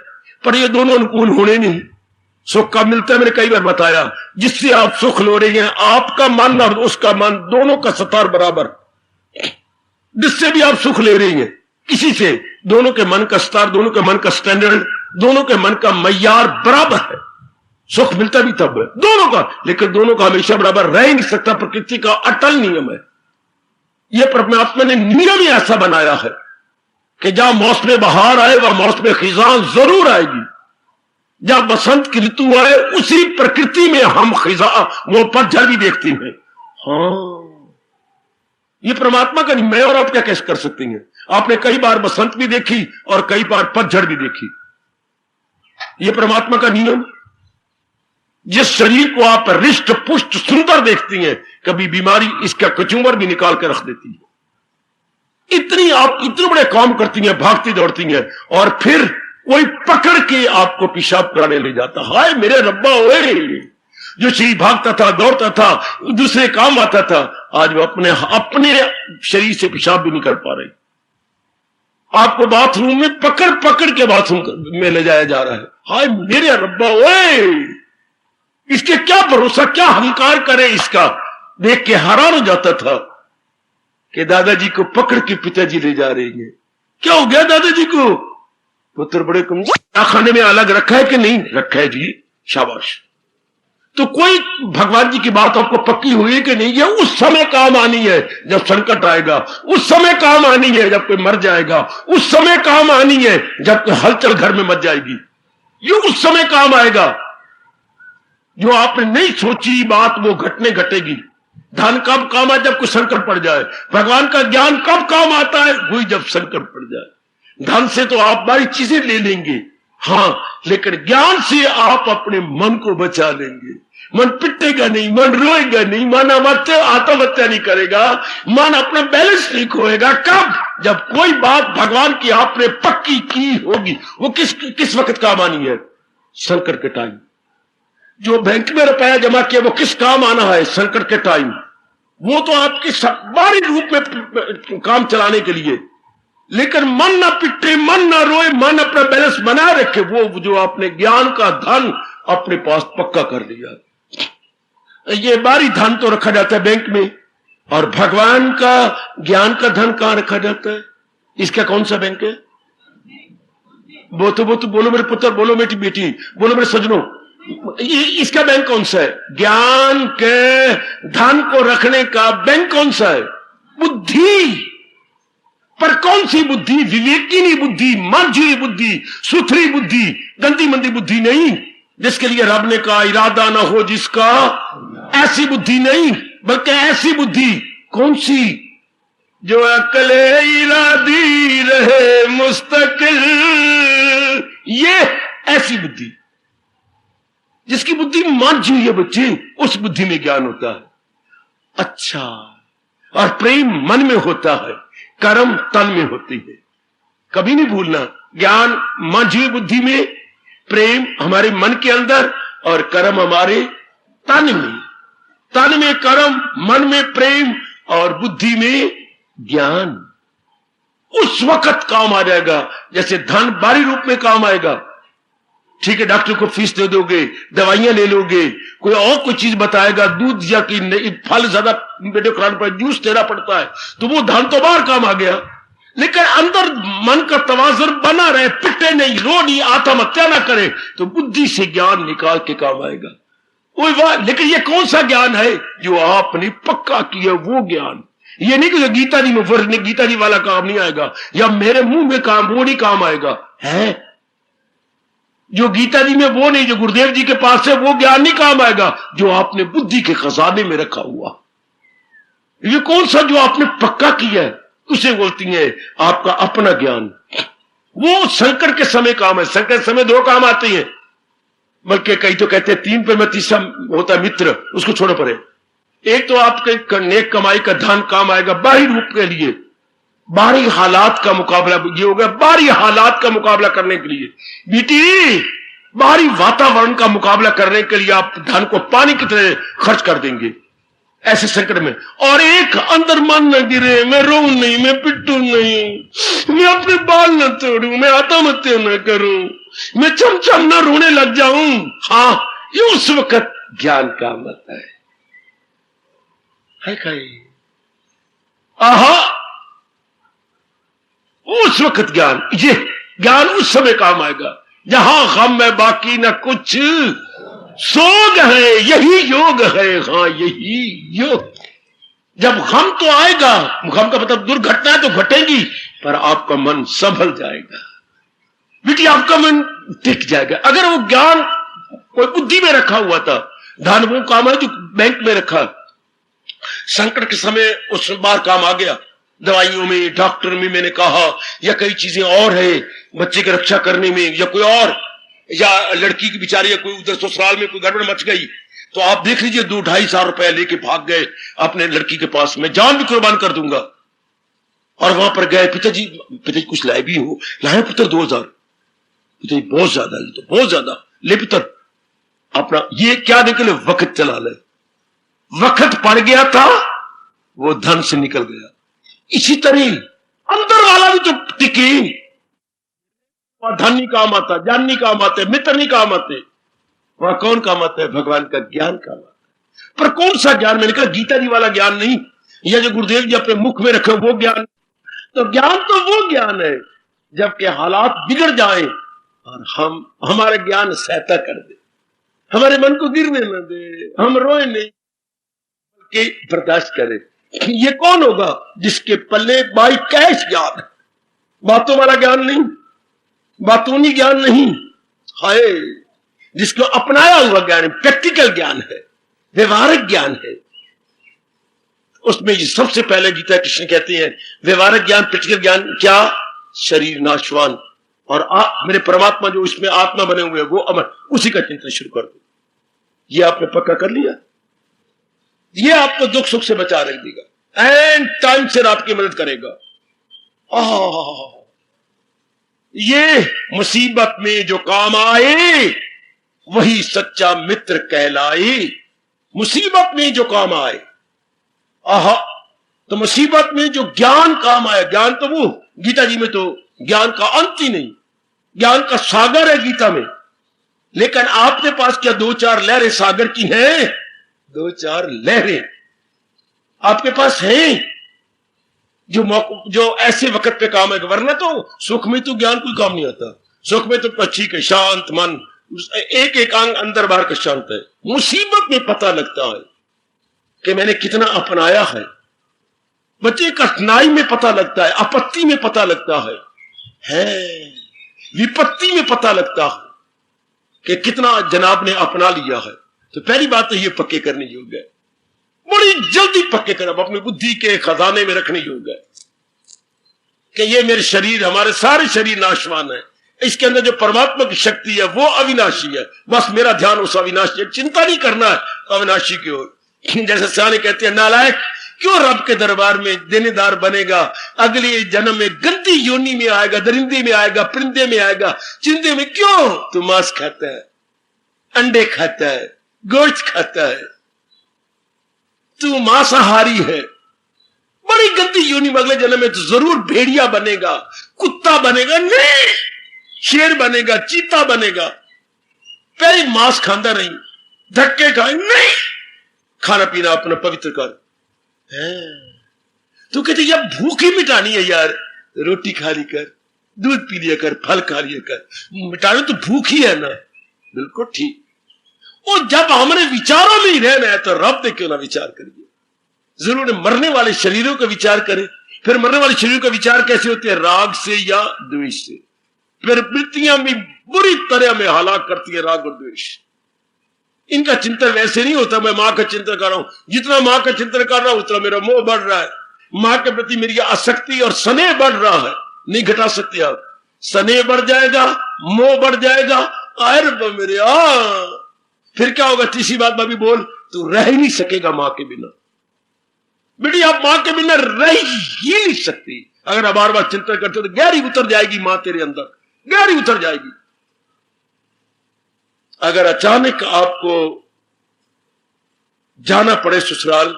पर ये दोनों अनुकूल होने नहीं। सुख कब मिलता है? मैंने कई बार बताया, जिससे आप सुख लो रही हैं, आपका मन और उसका मन दोनों का सतार बराबर। जिससे भी आप सुख ले रही हैं किसी से, दोनों के मन का स्तर, दोनों के मन का स्टैंडर्ड, दोनों के मन का मय्यार बराबर है। सुख मिलता भी तब है दोनों का, लेकिन दोनों का हमेशा बराबर रह ही नहीं सकता। प्रकृति का अटल नियम है यह। परमात्मा ने नियम ही ऐसा बनाया है कि जहां मौसम बहार आए वह मौसम खिजां जरूर आएगी। जब बसंत की ऋतु आए उसी प्रकृति में हम खिजा वो पतझड़ भी देखते हैं। हाँ, ये परमात्मा का नहीं, मैं और आप क्या कैसे कर सकते हैं। आपने कई बार बसंत भी देखी और कई बार पतझड़ भी देखी। ये परमात्मा का नियम। जिस शरीर को आप रिष्ट पुष्ट सुंदर देखती हैं, कभी बीमारी इसका कचूमर भी निकाल कर रख देती है। आप इतने बड़े काम करती हैं, भागती दौड़ती हैं, और फिर कोई पकड़ के आपको पेशाब कराने ले जाता। हाय मेरे रब्बा ओए, जो शरीर भागता था, दौड़ता था, दूसरे काम आता था, आज वो अपने शरीर से पेशाब भी नहीं कर पा रही। आपको बाथरूम में पकड़ पकड़ के बाथरूम में ले जाया जा रहा है। हाय मेरे रब्बा ओए, इसके क्या भरोसा, क्या अहंकार करे। इसका देख के हैरान हो जाता था कि दादाजी को पकड़ के पिताजी ले जा रहे हैं। क्या हो गया दादाजी को? पुत्र बड़े कमजोर, खाने में अलग रखा है कि नहीं रखा है जी, शाबाश। तो कोई भगवान जी की बात आपको पक्की हुई है कि नहीं? ये उस समय काम आनी है जब संकट आएगा, उस समय काम आनी है जब कोई मर जाएगा, उस समय काम आनी है जब कोई हलचल घर में मच जाएगी। ये उस समय काम आएगा। जो आपने नहीं सोची बात वो घटेगी। धन कब काम आए? जब कोई संकट पड़ जाए। भगवान का ज्ञान कब काम आता है? वही जब संकट पड़ जाए। धन से तो आप बड़ी चीजें ले लेंगे, हां, लेकिन ज्ञान से आप अपने मन को बचा लेंगे। मन पिटेगा नहीं, मन रोएगा नहीं, मन आत्महत्या नहीं करेगा, मन अपना बैलेंस नहीं खोएगा। कब? जब कोई बात भगवान की आपने पक्की की होगी। वो किस वक्त काम आनी है? संकट के टाइम। जो बैंक में रुपया जमा किया वो किस काम आना है? संकट के टाइम। वो तो आपके बाहरी रूप में काम चलाने के लिए, लेकिन मन ना पिटे, मन ना रोए, मन अपना बैलेंस बना रखे। वो जो आपने ज्ञान का धन अपने पास पक्का कर लिया। ये बाहरी धन तो रखा जाता है बैंक में, और भगवान का ज्ञान का धन कहां रखा जाता है? इसका कौन सा बैंक है? वो तो बोलो मेरे पुत्र, बोलो मेरी बेटी, बोलो मेरे सजनों, इसका बैंक कौन सा है? ज्ञान के धन को रखने का बैंक कौन सा है? बुद्धि। पर कौन सी बुद्धि? विवेकिनी बुद्धि, मंझी बुद्धि, सुथरी बुद्धि, गंदी मंदी बुद्धि नहीं, जिसके लिए रब ने कहा इरादा ना हो जिसका, ऐसी बुद्धि नहीं, बल्कि ऐसी बुद्धि कौन सी? जो अकले इरादी रहे मुस्तकिल, ये ऐसी बुद्धि जिसकी बुद्धि मंझी हुई है बच्चे, उस बुद्धि में ज्ञान होता है। अच्छा, और प्रेम मन में होता है, कर्म तन में होती है। कभी नहीं भूलना, ज्ञान मंझी बुद्धि में, प्रेम हमारे मन के अंदर, और कर्म हमारे तन में। तन में कर्म, मन में प्रेम, और बुद्धि में ज्ञान। उस वक्त काम आ जाएगा जैसे धन बाहरी रूप में काम आएगा। ठीक है, डॉक्टर को फीस दे दोगे, दवाइयां ले लोगे, कोई और कोई चीज बताएगा, दूध या कि फल ज्यादा बेटे कराने पर जूस देना पड़ता है, तो वो धन तो बाहर काम आ गया। लेकिन अंदर मन का तवाजुन बना रहे, पिटे नहीं, रो नहीं, आत्महत्या ना करे, तो बुद्धि से ज्ञान निकाल के काम आएगा। लेकिन ये कौन सा ज्ञान है? जो आपने पक्का किया वो ज्ञान। ये नहीं कि जो गीता जी में वर्ष गीता जी वाला काम नहीं आएगा, या मेरे मुंह में काम वो नहीं काम आएगा है। जो गीता जी में वो नहीं, जो गुरुदेव जी के पास है वो ज्ञान नहीं काम आएगा, जो आपने बुद्धि के खजाने में रखा हुआ। ये कौन सा जो आपने पक्का किया है, उसे बोलती है आपका अपना ज्ञान। वो संकट के समय काम है। संकट के समय दो काम आते हैं, बल्कि कई तो कहते हैं तीन, पर मैं तीसरा होता है मित्र, उसको छोड़ो परे। एक तो आपके नेक कमाई का धन काम आएगा बाहरी रूप के लिए, बाहरी हालात का मुकाबला। ये हो गया बाहरी हालात का मुकाबला करने के लिए। बेटी, बाहरी वातावरण का मुकाबला करने के लिए आप धन को पानी की तरह खर्च कर देंगे ऐसे संकट में। और एक अंदर मन न गिरे, मैं रो नहीं, मैं पिटू नहीं, मैं अपने बाल न तोड़ू, मैं आत्महत्या न करूं, मैं चमचम न रोने लग जाऊं। हाँ, ये उस वक्त ज्ञान का मत है। आहा, उस वक्त ज्ञान, ये ज्ञान उस समय काम आएगा जहां गम है बाकी ना कुछ, सोग है यही योग है, हाँ यही योग। जब गम तो आएगा, गम का मतलब दुर्घटना तो घटेगी, पर आपका मन संभल जाएगा बेटी, आपका मन टिक जाएगा। अगर वो ज्ञान कोई बुद्धि में रखा हुआ था, धन वो काम है जो बैंक में रखा, संकट के समय उस बार काम आ गया, दवाइयों में, डॉक्टर में मैंने कहा, या कई चीजें और है, बच्चे की रक्षा करने में, या कोई और, या लड़की की बेचारी कोई उधर ससुराल में कोई गड़बड़ मच गई, तो आप देख लीजिए 2-2.5 रुपया लेके भाग गए अपने लड़की के पास, मैं जान भी कुर्बान कर दूंगा। और वहां पर गए, पिताजी कुछ लाए भी हो, लाए पुत्र 2000, पिताजी बहुत ज्यादा, ये तो बहुत ज्यादा, ले पुत्र अपना, ये क्या निकले, वक्त चला ले, वक्त पड़ गया था, वो धन से निकल गया। इसी तरह अंदर वाला भी तो टिके, धन नहीं काम आता, ज्ञान नहीं काम आते, मित्र नहीं काम आते, वहां कौन काम आता है, भगवान का ज्ञान काम आता है। पर कौन सा ज्ञान, मैंने कहा गीता जी वाला ज्ञान नहीं, या जो गुरुदेव जी अपने मुख में रखे वो ज्ञान। तो ज्ञान तो वो ज्ञान है जबकि हालात बिगड़ जाएं और हमारा ज्ञान सहायता कर दे, हमारे मन को गिरने न दे, हम रोए नहीं कि बर्दाश्त करें। ये कौन होगा जिसके पल्ले बाई कैश ज्ञान है, बातों वाला ज्ञान नहीं, बातूनी ज्ञान नहीं, हाय जिसको अपनाया हुआ ज्ञान है, प्रैक्टिकल ज्ञान है, व्यवहारिक ज्ञान है। उसमें सबसे पहले गीता कृष्ण कहते हैं व्यवहारिक ज्ञान, प्रैक्टिकल ज्ञान क्या, शरीर नाशवान और मेरे परमात्मा जो इसमें आत्मा बने हुए हैं वो अमर, उसी का चिंतन शुरू कर दो। ये आपने पक्का कर लिया, ये आपको दुख सुख से बचा रख देगा, एंड टाइम से आपकी मदद करेगा। ये मुसीबत में जो काम आए वही सच्चा मित्र कहलाए, मुसीबत में जो काम आए। तो मुसीबत में जो ज्ञान काम आया, ज्ञान तो वो गीता जी में तो ज्ञान का अंत ही नहीं, ज्ञान का सागर है गीता में, लेकिन आपके पास क्या 2-4 लहरें सागर की हैं, 2-4 लहरें आपके पास हैं जो ऐसे वक्त पे काम है, वरना तो सुख में तो ज्ञान कोई काम नहीं आता, सुख में तो ठीक है, शांत मन, एक एक अंग अंदर बाहर का शांत है। मुसीबत में पता लगता है कि मैंने कितना अपनाया है, बच्चे कठिनाई में पता लगता है, आपत्ति में पता लगता है विपत्ति में पता लगता है कि कितना जनाब ने अपना लिया है। तो पहली बात तो ये पक्के करने योग्य है, बड़ी जल्दी पक्के कर अपनी बुद्धि के खजाने में रखने योग्य है कि ये मेरे शरीर, हमारे सारे शरीर नाशवान है, इसके अंदर जो परमात्मा की शक्ति है वो अविनाशी है, बस मेरा ध्यान उस अविनाशी, चिंता नहीं करना है अविनाशी की ओर। जैसे सियाने कहते हैं नालायक क्यों रब के दरबार में देनेदार बनेगा, अगले जन्म में गंदी योनि में आएगा, दरिंदे में आएगा, परिंदे में आएगा, चिंदे में, क्यों तू मांस खाता है, अंडे खाता है, गोश्त खाता है, तू मांसाहारी है, बड़ी गंदी योनि में अगले जन्म में तो जरूर भेड़िया बनेगा, कुत्ता बनेगा, नहीं शेर बनेगा, चीता बनेगा, पहले मांस खांदा नहीं, धक्के खाए नहीं, खाना पीना अपना पवित्र कर। तो कहते यार भूख ही मिटानी है यार, रोटी खा ली कर, दूध पी लिया कर, फल खा लिया कर, मिटाना तो भूख ही है ना, बिल्कुल ठीक। और जब हमने विचारों में ही रहना है तो रब ने क्यों ना विचार करिए, जरूर मरने वाले शरीरों का विचार करें। फिर मरने वाले शरीरों का विचार कैसे होते हैं, राग से या द्वेष से। फिर वृत्तियां भी बुरी तरह में हलाक करती है राग और द्वेष। इनका चिंतन वैसे नहीं होता मैं मां का चिंतन कर रहा हूं, जितना मां का चिंतन कर रहा हूं उतना मेरा मोह बढ़ रहा है, मां के प्रति मेरी आसक्ति और स्नेह बढ़ रहा है, नहीं घटा सकते आप, स्नेह बढ़ जाएगा, मोह बढ़ जाएगा, अरे मेरे फिर क्या होगा, तीसरी बात भाभी बोल, तू रह ही नहीं सकेगा मां के बिना। बेटी आप मां के बिना रह ही नहीं सकती, अगर आप बार बार चिंतन करते हो तो गहरी उतर जाएगी मां तेरे अंदर, गहरी उतर जाएगी। अगर अचानक आपको जाना पड़े ससुराल,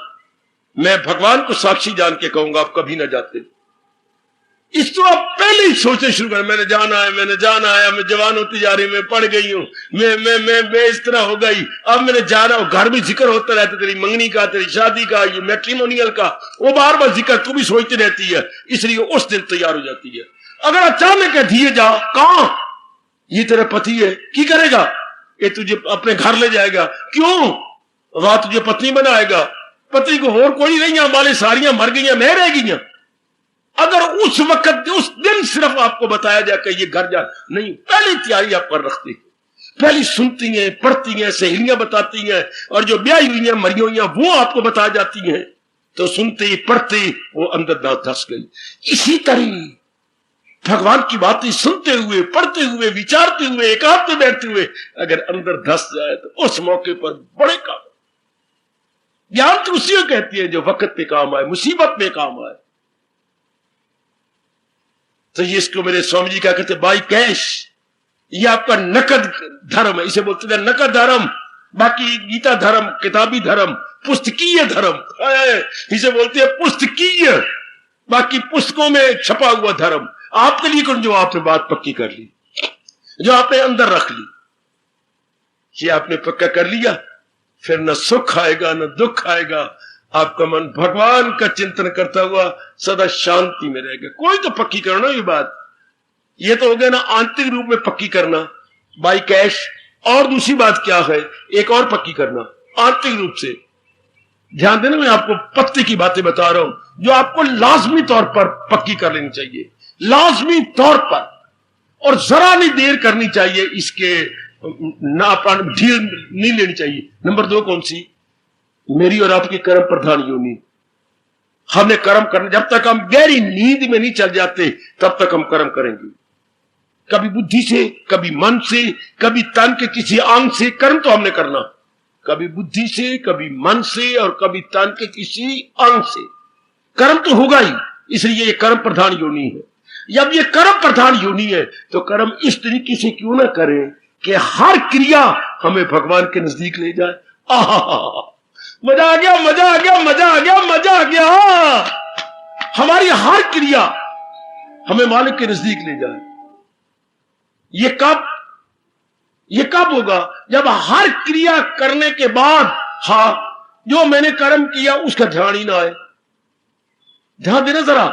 मैं भगवान को साक्षी जान के कहूंगा आप कभी ना जाते। इस तो आप पहले ही सोचने शुरू करें, मैंने जाना है, मैंने जाना है, मैं जवान होती जा रही, मैं पढ़ गई हूं, मैं इस तरह हो गई, अब मैंने जाना हो। घर में जिक्र होता रहता, तेरी मंगनी का, तेरी शादी का, ये मैट्रिमोनियल का, वो बार बार जिक्र तू भी सोचती रहती है, इसलिए उस दिन तैयार हो जाती है। अगर अचानक है दिए जा कहां, ये तेरा पति है की करेगा, ये तुझे अपने घर ले जाएगा, क्यों वहां तुझे पत्नी बनाएगा, पति को और कोई नहीं, हमारे सारियां मर गई, मैं रह गई। अगर उस वक्त उस दिन सिर्फ आपको बताया जाए कि ये घर जा, नहीं, पहली तैयारी आप कर रखती, पहली सुनती हैं, पढ़ती हैं, सहेलियां बताती हैं, और जो ब्याही हुई हैं मरी हुई हैं वो आपको बता जाती हैं, तो सुनते पढ़ते वो अंदर दांत धस गई। इसी तरह भगवान की बातें सुनते हुए, पढ़ते हुए, विचारते हुए, एकांत में बैठते हुए अगर अंदर धस जाए तो उस मौके पर बड़े काम। ज्ञान तो उसी को कहती है जो वक्त पे काम आए, मुसीबत में काम आए। तो ये इसको मेरे स्वामी जी क्या कहते, बाई कैश, ये आपका नकद धर्म है, इसे बोलते थे नकद धर्म। बाकी गीता धर्म, किताबी धर्म, पुस्तकीय धर्म, इसे बोलते हैं पुस्तकीय, बाकी पुस्तकों में छपा हुआ धर्म। आपके लिए कौन, जो आपने बात पक्की कर ली, जो आपने अंदर रख ली, ये आपने पक्का कर लिया, फिर न सुख आएगा न दुख आएगा, आपका मन भगवान का चिंतन करता हुआ सदा शांति में रहेगा। कोई तो पक्की करना ये बात, ये तो हो गया ना आंतरिक रूप में पक्की करना बाई कैश। और दूसरी बात क्या है, एक और पक्की करना आंतरिक रूप से। ध्यान देना, मैं आपको पत्ते की बातें बता रहा हूं जो आपको लाजमी तौर पर पक्की कर लेनी चाहिए, लाजमी तौर पर, और जरा नहीं देर करनी चाहिए, इसके ना ढील नहीं लेनी चाहिए। नंबर 2 कौन सी, मेरी और आपकी कर्म प्रधान योनि। हमने कर्म करने, जब तक हम गहरी नींद में नहीं चल जाते तब तक हम कर्म करेंगे, कभी बुद्धि से, कभी मन से, कभी तन के किसी अंग से। कर्म तो हमने करना कभी बुद्धि से, कभी मन से, और कभी तन के किसी अंग से। कर्म तो होगा ही, इसलिए ये कर्म प्रधान योनि है। जब ये कर्म प्रधान योनि है तो कर्म इस तरीके से क्यों ना करें कि हर क्रिया हमें भगवान के नजदीक ले जाए। आहा, मजा आ गया, मजा आ गया, मजा आ गया, मजा आ गया। हमारी हर क्रिया हमें मालिक के नजदीक ले जाए। ये कब होगा, जब हर क्रिया करने के बाद जो मैंने कर्म किया उसका ध्यान ही ना आए। ध्यान देना जरा,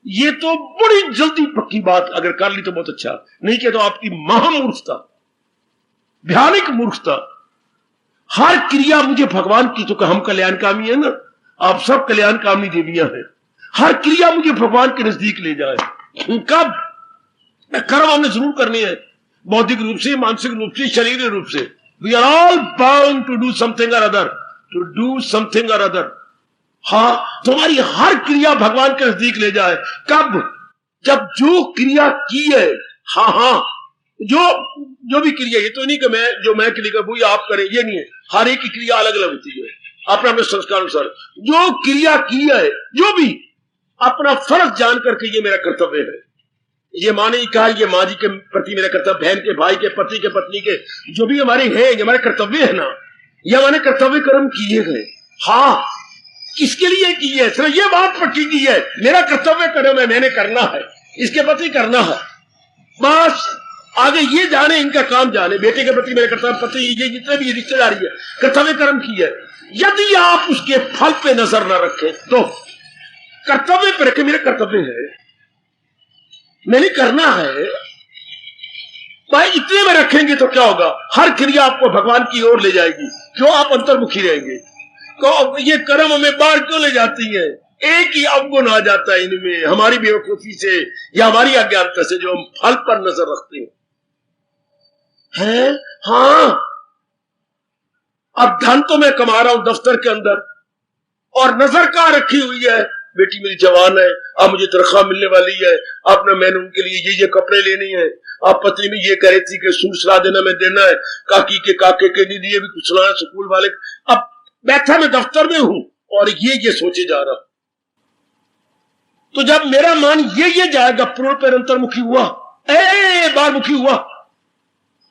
ये तो बड़ी जल्दी पक्की बात अगर कर ली तो बहुत अच्छा, नहीं किया तो आपकी महामूर्खता, भयानक मूर्खता। हर क्रिया मुझे भगवान की, तो हम कल्याणकामी है ना, आप सब कल्याणकामी देवियां हैं, हर क्रिया मुझे भगवान के नजदीक ले जाए। कब कर्म हमने जरूर करने हैं, बौद्धिक रूप से, मानसिक रूप से, शरीर रूप से। We are all bound to do something or other, to do something or other. हाँ, तुम्हारी हर क्रिया भगवान के नजदीक ले जाए। कब, जब जो क्रिया की है, हाँ, जो भी क्रिया, ये तो नहीं कि मैं क्रिया करूं या आप करें, ये नहीं है। हर एक की क्रिया अलग अलग होती है अपने अपने संस्कार अनुसार। जो क्रिया की है, जो भी अपना फर्ज जान करके ये मेरा कर्तव्य है, ये माँ ने कहा ये माँ जी के प्रति मेरा कर्तव्य, बहन के, भाई के, पति के, पत्नी के, जो भी हमारे हैं, ये हमारे कर्तव्य है ना, ये हमारे कर्तव्य कर्म किए गए। हाँ, किसके लिए की है, सिर्फ ये बात पक्की की है, मेरा कर्तव्य कर्म है, मैंने करना है, इसके प्रति करना है, बस। आगे ये जाने, इनका काम जाने, बेटे के प्रति मेरे कर्तव्य, पति, ये जितने भी रिश्तेदारी है, कर्तव्य कर्म की है। यदि आप उसके फल पे नजर न रखें तो कर्तव्य पे रखें, मेरा कर्तव्य है, मैंने करना है, भाई इतने में रखेंगे तो क्या होगा, हर क्रिया आपको भगवान की ओर ले जाएगी। क्यों, आप अंतर्मुखी रहेंगे। तो ये कर्म हमें बाहर क्यों ले जाती है, एक ही अवगुण आ जाता है इनमें, हमारी बेवकूफी से या हमारी अज्ञानता से, जो हम फल पर नजर रखते हैं। हाँ, अब धन तो मैं कमा रहा हूं दफ्तर के अंदर, और नजर कहां रखी हुई है, बेटी मेरी जवान है, अब मुझे तनख्वाह मिलने वाली है, अब ना मैंने उनके लिए ये कपड़े लेने हैं, अब पत्नी भी ये कह रही थी कि सूट सला देना में देना है, काकी के काके के लिए भी कुछ सुना है, स्कूल वाले। अब बैठा मैं दफ्तर में हूं और ये सोचे जा रहा, तो जब मेरा मन ये जाएगा, पूर्ण पर अंतर्मुखी हुआ, बाहरमुखी हुआ,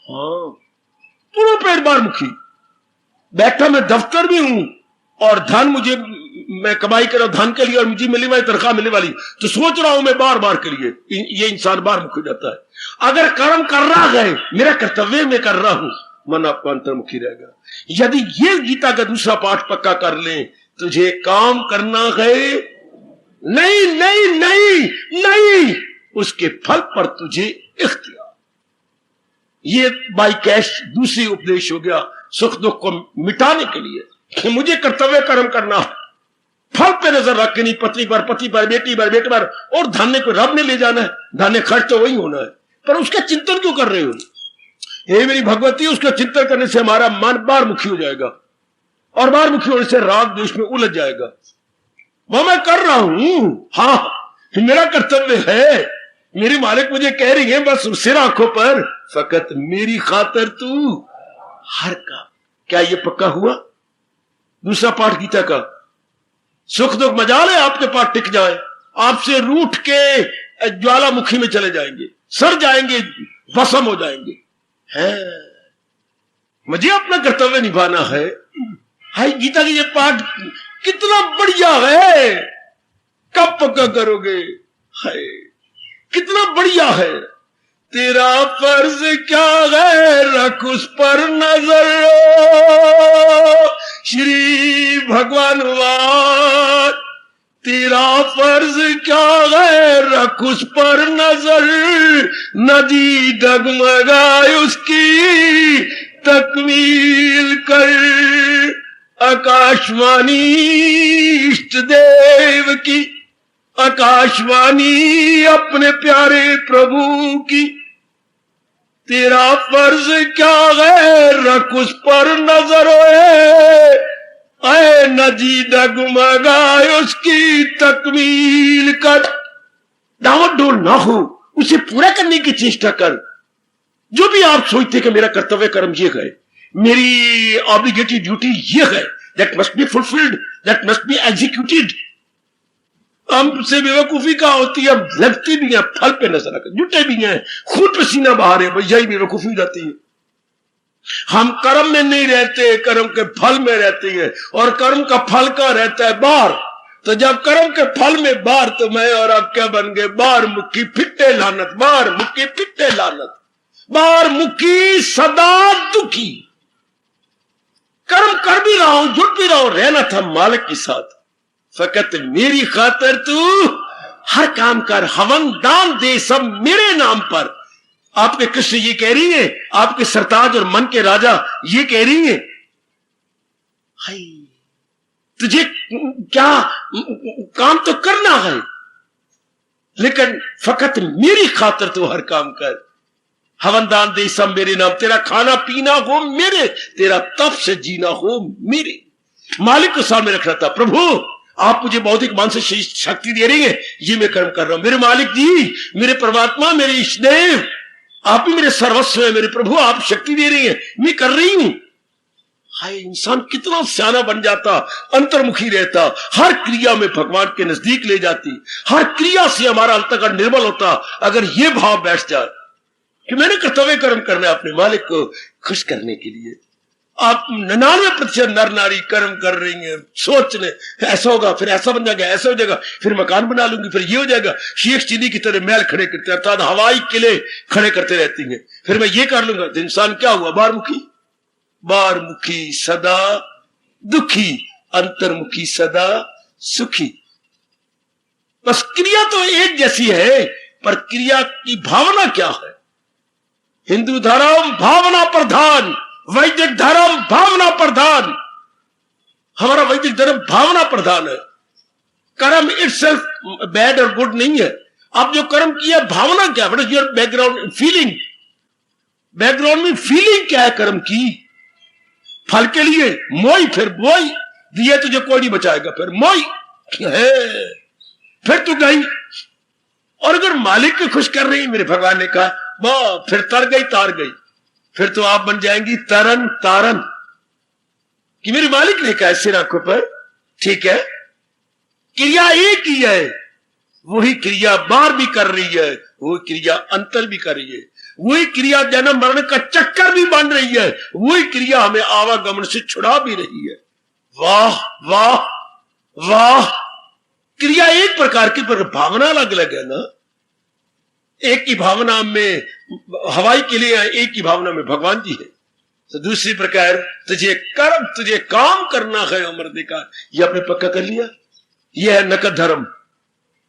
हाँ, पूर्ण पर बाहरमुखी, बैठा मैं दफ्तर में हूं और धन मुझे, मैं कमाई कर रहा हूं धन के लिए और मुझे मिलने वाली तनख्वाह मिलने वाली, तो सोच रहा हूं मैं बार के लिए, ये इंसान बाहरमुखी हो जाता है। अगर कर्म कर रहा है, मेरा कर्तव्य में कर रहा हूं, मन आपका अंतर्मुखी रहेगा। यदि ये गीता का दूसरा पाठ पक्का कर ले, तुझे काम करना है, नहीं नहीं नहीं नहीं, उसके फल पर तुझे इख्तियार। ये बाई कैश दूसरी उपदेश हो गया सुख दुख को मिटाने के लिए कि मुझे कर्तव्य कर्म करना, फल पे नजर रख के नहीं, पति पर, बेटी पर, और धान्य को रब ने ले जाना है, धान्य खर्च तो वही होना है, पर उसका चिंतन क्यों कर रहे हो? हे मेरी भगवती, उसका चिंतन करने से हमारा मन बार मुखी हो जाएगा, और बार मुखी होने से राग द्वेष में उलझ जाएगा। वो मैं कर रहा हूं, हाँ मेरा कर्तव्य है, मेरी मालिक मुझे कह रही है बस सिर आंखों पर, फकत मेरी खातर तू हर काम। क्या ये पक्का हुआ? दूसरा पाठ गीता का, सुख दुख मजाल है आपके पास टिक जाए, आपसे रूठ के ज्वालामुखी में चले जाएंगे, सड़ जाएंगे, भस्म हो जाएंगे। है मुझे अपना कर्तव्य निभाना है। हाय गीता की ये पाठ कितना बढ़िया है, कब पक्का करोगे? हाय कितना बढ़िया है। तेरा फर्ज क्या है, रख उस पर नजर, श्री भगवान वार। तेरा फर्ज क्या है, रख उस पर नजर, नदी डगमगाए उसकी तकमील कर। आकाशवाणी इष्ट देव की, आकाशवाणी अपने प्यारे प्रभु की। तेरा फर्ज क्या है, रख उस पर नजर, ऐ नदी डगमगाए उसकी तकमील कर। दावत डोल ना हो, उसे पूरा करने की चेष्टा कर। जो भी आप सोचते कि मेरा कर्तव्य कर्म ये है, मेरी ऑब्लिगेटरी ड्यूटी ये है, that must be fulfilled, that must be executed. हमसे बेवकूफी का होती है, लगती भी है, फल पे नजर रख, जुटे भी हैं, खून पसीना बहा रहे, भैया ही बेवकूफी हो जाती है। हम कर्म में नहीं रहते, कर्म के फल में रहते हैं, और कर्म का फल का रहता है बार। तो जब कर्म के फल में बार, तो मैं और आप क्या बन गए? बार मुक्की फिट्टे लानत, बार मुक्की फिट्टे लानत, बार मुक्की सदा दुखी। कर्म कर भी रहा हूं, जुट भी रहा हूं, रहना था मालिक के साथ, फकत मेरी खातर तू हर काम कर, हवन दान दे सब मेरे नाम पर। आपके कृष्ण ये कह रही है, आपके सरताज और मन के राजा ये कह रही है, हाय तुझे क्या काम तो करना है, लेकिन फकत मेरी खातर तू हर काम कर, हवन दान दे सब मेरे नाम। तेरा खाना पीना हो मेरे, तेरा तप से जीना हो मेरे। मालिक को सामने रखना था, प्रभु आप मुझे बौद्धिक मानसिक शक्ति दे रही है, ये मैं कर्म कर रहा हूं। मेरे मालिक जी, मेरे परमात्मा, मेरे इष्टदेव, आप ही मेरे सर्वस्व है, मेरे प्रभु आप शक्ति दे रही है, मैं कर रही हूं। हाय इंसान कितना सियाना बन जाता, अंतर्मुखी रहता, हर क्रिया में भगवान के नजदीक ले जाती, हर क्रिया से हमारा अंतःकरण निर्मल होता। अगर ये भाव बैठ जाए कि मैंने कर्तव्य कर्म करना है अपने मालिक को खुश करने के लिए। आप 99% नर नारी कर्म कर रही हैं, सोच ले ऐसा होगा, फिर ऐसा बन जाएगा, ऐसा हो जाएगा, फिर मकान बना लूंगी, फिर ये हो जाएगा। शेख चिली की तरह महल खड़े करते हैं, अर्थात हवाई किले खड़े करते रहती हैं, फिर मैं ये कर लूंगा। तो इंसान क्या हुआ? बारमुखी, बारमुखी सदा दुखी, अंतर्मुखी सदा सुखी। बस क्रिया तो एक जैसी है, पर क्रिया की भावना क्या है? हिंदू धर्म भावना प्रधान, वैदिक धर्म भावना प्रधान। हमारा वैदिक धर्म भावना प्रधान है। कर्म इटसेल्फ बैड और गुड नहीं है। आप जो कर्म किया, भावना क्या? What is your background feeling? Background में फीलिंग क्या है कर्म की? फल के लिए मोई, फिर बोई, दिए तुझे कोई नहीं बचाएगा, फिर मोई है, फिर तू गई। और अगर मालिक को खुश कर रही, मेरे भगवान ने कहा, वाह, फिर तर गई तार गई, फिर तो आप बन जाएंगी तरन तारन। कि मेरे मालिक ने कहा सिर आंखों पर, ठीक है, क्रिया एक ही है, वही क्रिया बार भी कर रही है, वही क्रिया अंतर भी कर रही है, वही क्रिया जन्म मरण का चक्कर भी बन रही है, वही क्रिया हमें आवागमन से छुड़ा भी रही है। वाह वाह वाह। क्रिया एक प्रकार की, पर भावना अलग अलग है ना। एक की भावना में हवाई के लिए, एक की भावना में भगवान जी है। तो दूसरी प्रकार, तुझे कर्म, तुझे काम करना है उम्र देखा, ये आपने पक्का कर लिया। यह है नकद धर्म,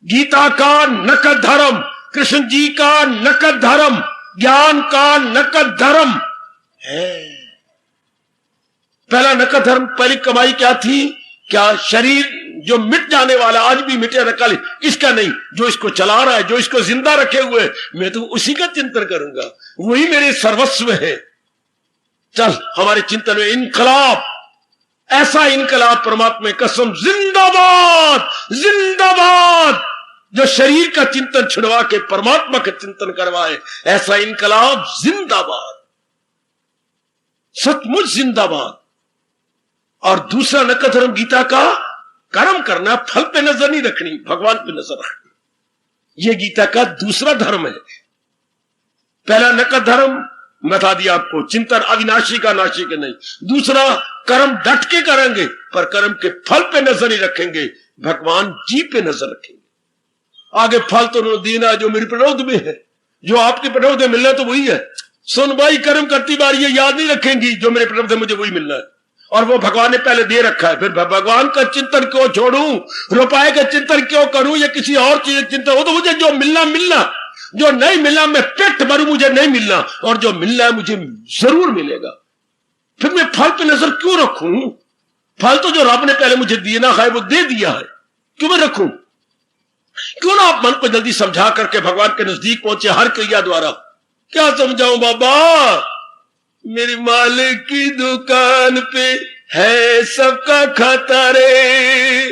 गीता का नकद धर्म। कृष्ण जी का नकद धर्म, ज्ञान का नकद धर्म है। पहला नकद धर्म, पहली कमाई क्या थी? क्या शरीर जो मिट जाने वाला, आज भी मिटे न कल, इसका नहीं। जो इसको चला रहा है, जो इसको जिंदा रखे हुए, मैं तो उसी का चिंतन करूंगा, वही मेरे सर्वस्व है। चल, हमारे चिंतन में इनकलाब, ऐसा इनकलाब परमात्मा की कसम, जिंदाबाद जिंदाबाद, जो शरीर का चिंतन छुड़वा के परमात्मा का चिंतन करवाए, ऐसा इनकलाब जिंदाबाद, सचमुच जिंदाबाद। और दूसरा नकद धर्म गीता का, कर्म करना, फल पे नजर नहीं रखनी, भगवान पे नजर रखनी। यह गीता का दूसरा धर्म है। पहला नकद धर्म बता दिया आपको, चिंतन अविनाशी का, नाशी के नहीं। दूसरा, कर्म डट के करेंगे पर कर्म के फल पे नजर नहीं रखेंगे, भगवान जी पे नजर रखेंगे। आगे फल तो उन्होंने देना जो मेरे प्रनोद में है, जो आपके प्रनोद में मिलना तो वही है। सुन भाई, कर्म करती बार ये याद नहीं रखेंगी जो मेरे प्रनोद में मुझे वही मिलना है, और वो भगवान ने पहले दे रखा है। फिर भगवान का चिंतन क्यों छोड़ूं, रुपए का चिंतन क्यों करूं, या किसी और चीज का चिंतन हो, तो मुझे जो मिलना मिलना, जो नहीं मिलना मैं पेट भरूं, मुझे नहीं मिलना, और जो मिलना है मुझे जरूर मिलेगा। फिर मैं फल पे नजर क्यों रखूं? फल तो जो रब ने पहले मुझे देना है वो दे दिया है, क्यों मैं रखूं? क्यों ना आप मन को जल्दी समझा करके भगवान के नजदीक पहुंचे हर क्रिया द्वारा। क्या समझाऊं बाबा, मेरी मालिक की दुकान पे है सबका खाता रे,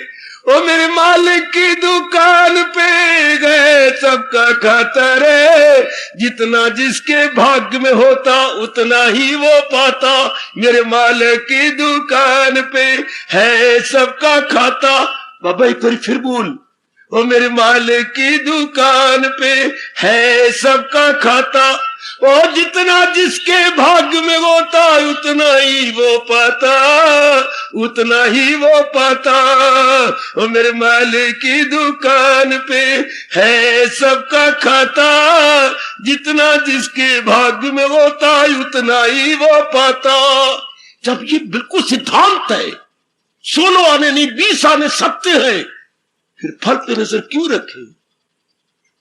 ओ मेरे मालिक की दुकान पे गए सबका खाता रे, जितना जिसके भाग्य में होता उतना ही वो पाता, मेरे मालिक की दुकान पे है सबका खाता। बाबा एक बार फिर बोल, ओ मेरे मालिक की दुकान पे है सबका खाता, और जितना जिसके भाग्य में होता उतना ही वो पाता, उतना ही वो पाता। और मेरे मालिक की दुकान पे है सबका खाता, जितना जिसके भाग्य में होता उतना ही वो पाता। जब ये बिल्कुल सिद्धांत है, 16 आने नहीं 20 आने सत्य है, फिर फल पे नजर क्यों रखे?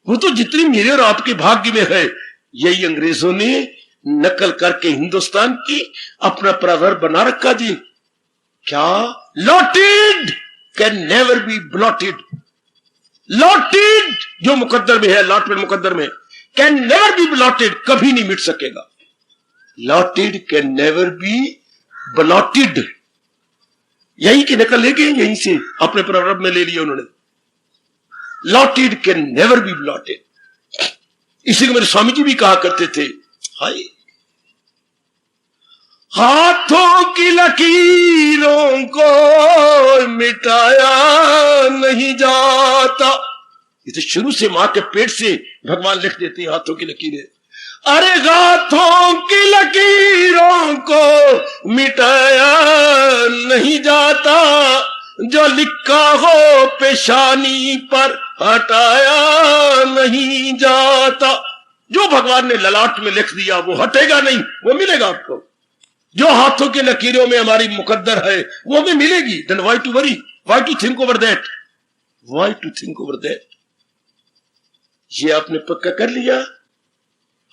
वो तो जितनी मेरे और आपके भाग्य में है, यही अंग्रेजों ने नकल करके हिंदुस्तान की अपना प्रवर्ब बना रखा जी। क्या? Allotted can never be blotted. Allotted जो मुकद्दर में है, अलॉटमेंट मुकद्दर में, कैन नेवर बी ब्लॉटेड, कभी नहीं मिट सकेगा। Allotted can never be blotted, यही की नकल लेके यहीं से अपने प्रवर्ब में ले लिया उन्होंने। Allotted can never be blotted, इसी को मेरे स्वामी जी भी कहा करते थे। हाय, हाथों की लकीरों को मिटाया नहीं जाता। ये तो शुरू से मां के पेट से भगवान लिख देते हैं हाथों की लकीरें। अरे हाथों की लकीरों को मिटाया नहीं जाता, जो लिखा हो पेशानी पर हटाया नहीं जाता। जो भगवान ने ललाट में लिख दिया वो हटेगा नहीं, वो मिलेगा आपको। जो हाथों की लकीरों में हमारी मुकद्दर है वो हमें मिलेगी। Then why to worry, why to think over that, why to think over that. ये आपने पक्का कर लिया।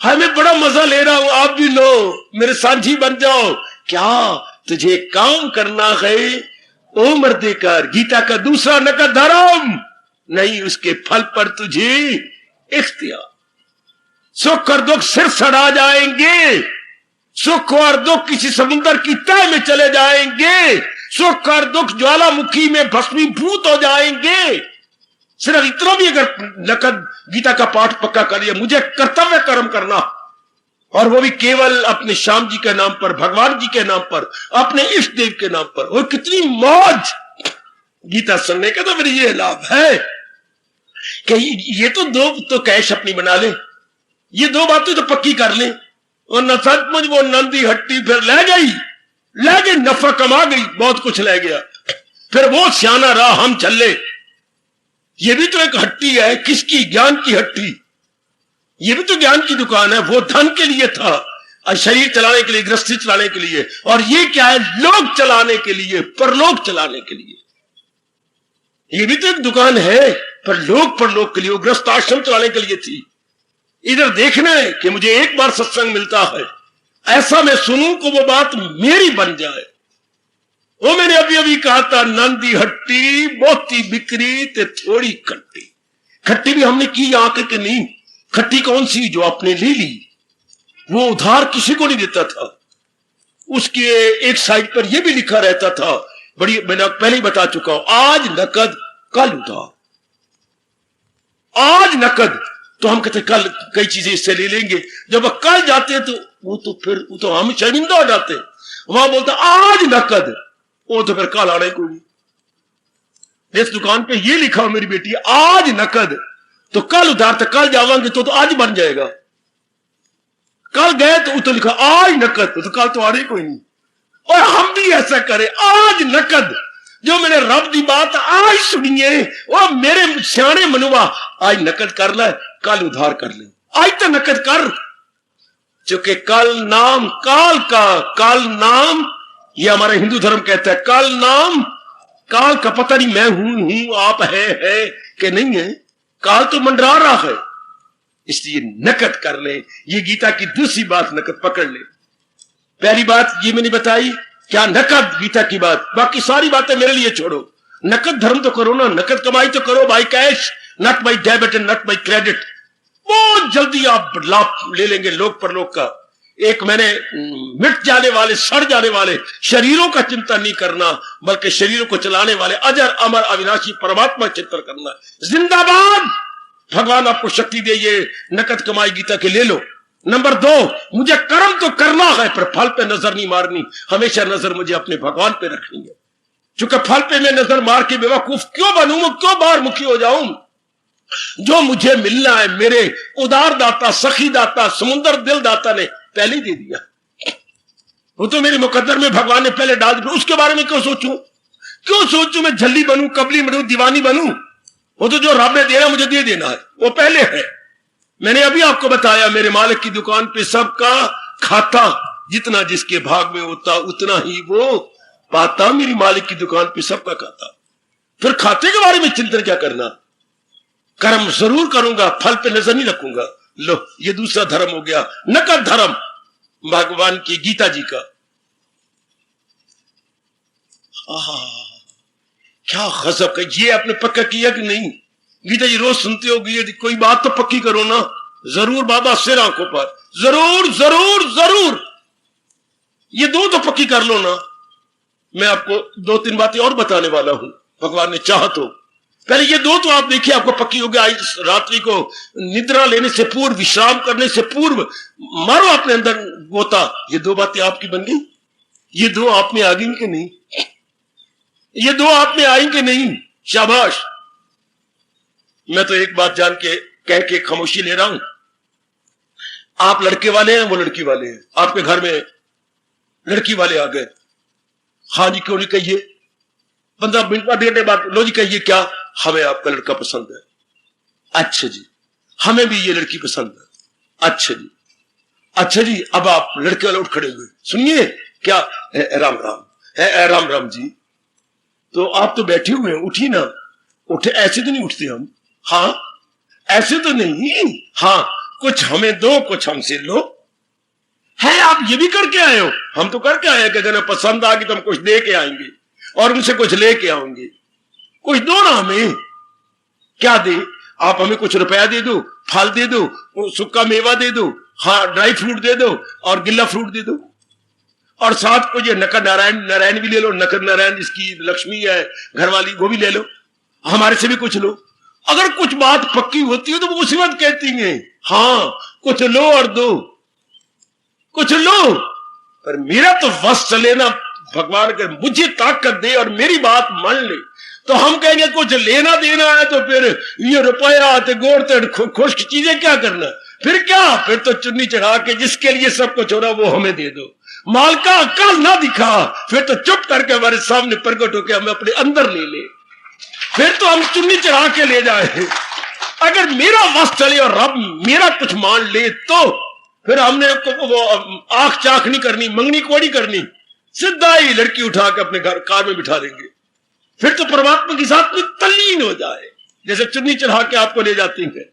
हाँ, मैं बड़ा मजा ले रहा हूं, आप भी लो, मेरे साझी बन जाओ। क्या? तुझे काम करना है, ओ मर्देकार। गीता का दूसरा नकद धर्म नहीं, उसके फल पर तुझे इख्तियार। सुख और दुख सिर सड़ा जाएंगे, सुख और दुख किसी समुद्र की तह में चले जाएंगे, सुख और दुख ज्वालामुखी में भस्मीभूत हो जाएंगे। सिर्फ इतना भी अगर नकद गीता का पाठ पक्का कर लिया, मुझे कर्तव्य कर्म करना, और वो भी केवल अपने श्याम जी के नाम पर, भगवान जी के नाम पर, अपने इष्ट देव के नाम पर। और कितनी मौज गीता सुनने का तो मेरे ये लाभ है कि ये तो दो तो कैश अपनी बना ले, ये दो बातें तो पक्की कर ले। और न सचमुच वो नंदी हट्टी फिर ले गई, नफा कमा गई, बहुत कुछ ले गया। फिर वो सियाना रहा, हम चले। ये भी तो एक हट्टी है, किसकी? ज्ञान की हट्टी। ये भी तो ज्ञान की दुकान है। वो धन के लिए था, शरीर चलाने के लिए, गृहस्थी चलाने के लिए, और ये क्या है? लोक चलाने के लिए, परलोक चलाने के लिए। ये भी तो एक दुकान है, पर लोक परलोक के लिए, वो गृहस्थ आश्रम चलाने के लिए थी। इधर देखना है कि मुझे एक बार सत्संग मिलता है, ऐसा मैं सुनूं कि वो बात मेरी बन जाए। वो मैंने अभी अभी कहा था, नंदी हट्टी बहुती बिक्री ते थोड़ी खट्टी। खट्टी भी हमने की आके कि नहीं, खट्टी कौन सी जो आपने ले ली, वो उधार किसी को नहीं देता था। उसके एक साइड पर यह भी लिखा रहता था, बड़ी मैंने पहले ही बता चुका हूं, आज नकद कल उधार। आज नकद तो हम कहते कल कई चीजें इससे ले लेंगे, जब कल जाते हैं तो फिर हम शर्मिंदा हो जाते हैं। वहां बोलता आज नकद, वो तो फिर कल आना ही कोई नहीं। इस दुकान पे ये लिखा हो मेरी बेटी, आज नकद तो कल उधार, तो कल जावांगे तो आज बन जाएगा। कल गए तो लिखा आज नकद, तो कल तो आना ही कोई नहीं। और हम भी ऐसा करें, आज नकद, जो मैंने रब की बात आज सुनिए, वो मेरे सियाने मनुआ आज नकद कर ले, कल उधार कर ले, आज तो नकद कर। क्योंकि कल नाम काल का, कल नाम ये हमारा हिंदू धर्म कहता है, कल नाम काल का। पता नहीं मैं हूं आप है कि नहीं है, काल तो मंडरा रहा है, इसलिए नकद कर ले। ये गीता की दूसरी बात, नकद पकड़ ले। पहली बात ये मैंने बताई, क्या नकद गीता की बात, बाकी सारी बातें मेरे लिए छोड़ो। नकद धर्म तो करो ना, नकद कमाई तो करो by cash, not by debit and not by credit. बहुत जल्दी आप लाभ ले लेंगे लोक परलोक का। एक मैंने मिट जाने वाले, सड़ जाने वाले शरीरों का चिंतन नहीं करना, बल्कि शरीरों को चलाने वाले अजर अमर अविनाशी परमात्मा चिंतन करना। जिंदाबाद, भगवान आपको शक्ति दे, ये नकद कमाई गीता के ले लो। नंबर 2, मुझे कर्म तो करना है पर फल पे नजर नहीं मारनी, हमेशा नजर मुझे अपने भगवान पे रखनी है। क्योंकि फल पे मैं नजर मार के बेवकूफ क्यों बनूं, क्यों बाहर मुखी हो जाऊं। जो मुझे मिलना है मेरे उदार दाता, सखी दाता, समुद्र दिल दाता ने पहले ही दे दिया। वो तो मेरे मुकद्दर में भगवान ने पहले डाल दिया, उसके बारे में क्यों सोचूं मैं झल्ली बनूं, कबली बनूं, दीवानी बनूं। वो तो जो रब ने देना मुझे दे देना है, वो पहले है। मैंने अभी आपको बताया, मेरे मालिक की दुकान पे सबका खाता, जितना जिसके भाग में होता उतना ही वो पाता। मेरी मालिक की दुकान पे सबका खाता। फिर खाते के बारे में चिंतन क्या करना, कर्म जरूर करूंगा, फल पे नजर नहीं रखूंगा। लो, ये दूसरा धर्म हो गया, नकद धर्म भगवान की गीता जी का। क्या गजब का, ये आपने पक्का किया कि नहीं? गीता जी रोज सुनते हो, कोई बात तो पक्की करो ना। जरूर बाबा, सिर आंखों पर, जरूर जरूर जरूर ये 2 तो पक्की कर लो ना। मैं आपको 2-3 बातें और बताने वाला हूं, भगवान ने चाहा तो। पहले ये 2 तो आप देखिए, आपको पक्की हो गया। आज रात्रि को निद्रा लेने से पूर्व, विश्राम करने से पूर्व मारो अपने अंदर गोता। ये 2 बातें आपकी बन गई। ये 2 आप में आ गई कि नहीं? ये 2 आप में आई कि नहीं? शाबाश। मैं तो एक बात जान के कह के खामोशी ले रहा हूं। आप लड़के वाले हैं, वो लड़की वाले हैं। आपके घर में लड़की वाले आ गए, हाँ जी क्यों नहीं कहिए। 15 मिनट बाद देने बाद, लो जी कहिए क्या, हमें आपका लड़का पसंद है। अच्छा जी, हमें भी ये लड़की पसंद है। अच्छा जी, अच्छा जी। अब आप लड़के वाले उठ खड़े हुए, सुनिए क्या, राम राम है, राम राम जी। तो आप तो बैठे हुए हैं, उठी ना। उठे, ऐसे तो नहीं उठते हम। हाँ, ऐसे तो नहीं। हाँ, कुछ हमें दो, कुछ हमसे लो। है आप ये भी करके आए हो? हम तो करके आए कि अगर पसंद आ गई तो हम कुछ दे के आएंगे और उनसे कुछ लेके आएंगे। कुछ दो ना हमें। क्या दे? आप हमें कुछ रुपया दे दो, फल दे दो, सूखा मेवा दे दो, हाँ ड्राई फ्रूट दे दो और गिल्ला फ्रूट दे दो। और साथ को ये नकद नारायण भी ले लो, नकद नारायण जिसकी लक्ष्मी है घरवाली, वो भी ले लो। हमारे से भी कुछ लो। अगर कुछ बात पक्की होती है तो वो मुसीबत कहती है। हाँ, कुछ लो और दो, कुछ लो। पर मेरा तो बस चले ना, भगवान अगर मुझे ताकत दे और मेरी बात मान ले तो हम कहेंगे कुछ लेना देना है तो फिर ये रुपया तो गोड़ खुश्क चीजें क्या करना, फिर क्या, फिर तो चुन्नी चढ़ा के जिसके लिए सब कुछ हो रहा वो हमें दे दो। माल का अक्ल ना दिखा, फिर तो चुप करके हमारे सामने प्रकट होकर हमें अपने अंदर ले ले, फिर तो हम चुन्नी चढ़ा के ले जाए। अगर मेरा वश चले और रब मेरा कुछ मान ले तो फिर हमने वो आंख चाख नहीं करनी, मंगनी कोड़ी करनी, सीधा ही लड़की उठा के अपने घर कार में बिठा देंगे। फिर तो परमात्मा के साथ में तल्लीन हो जाए, जैसे चुन्नी चढ़ा के आपको ले जाती है।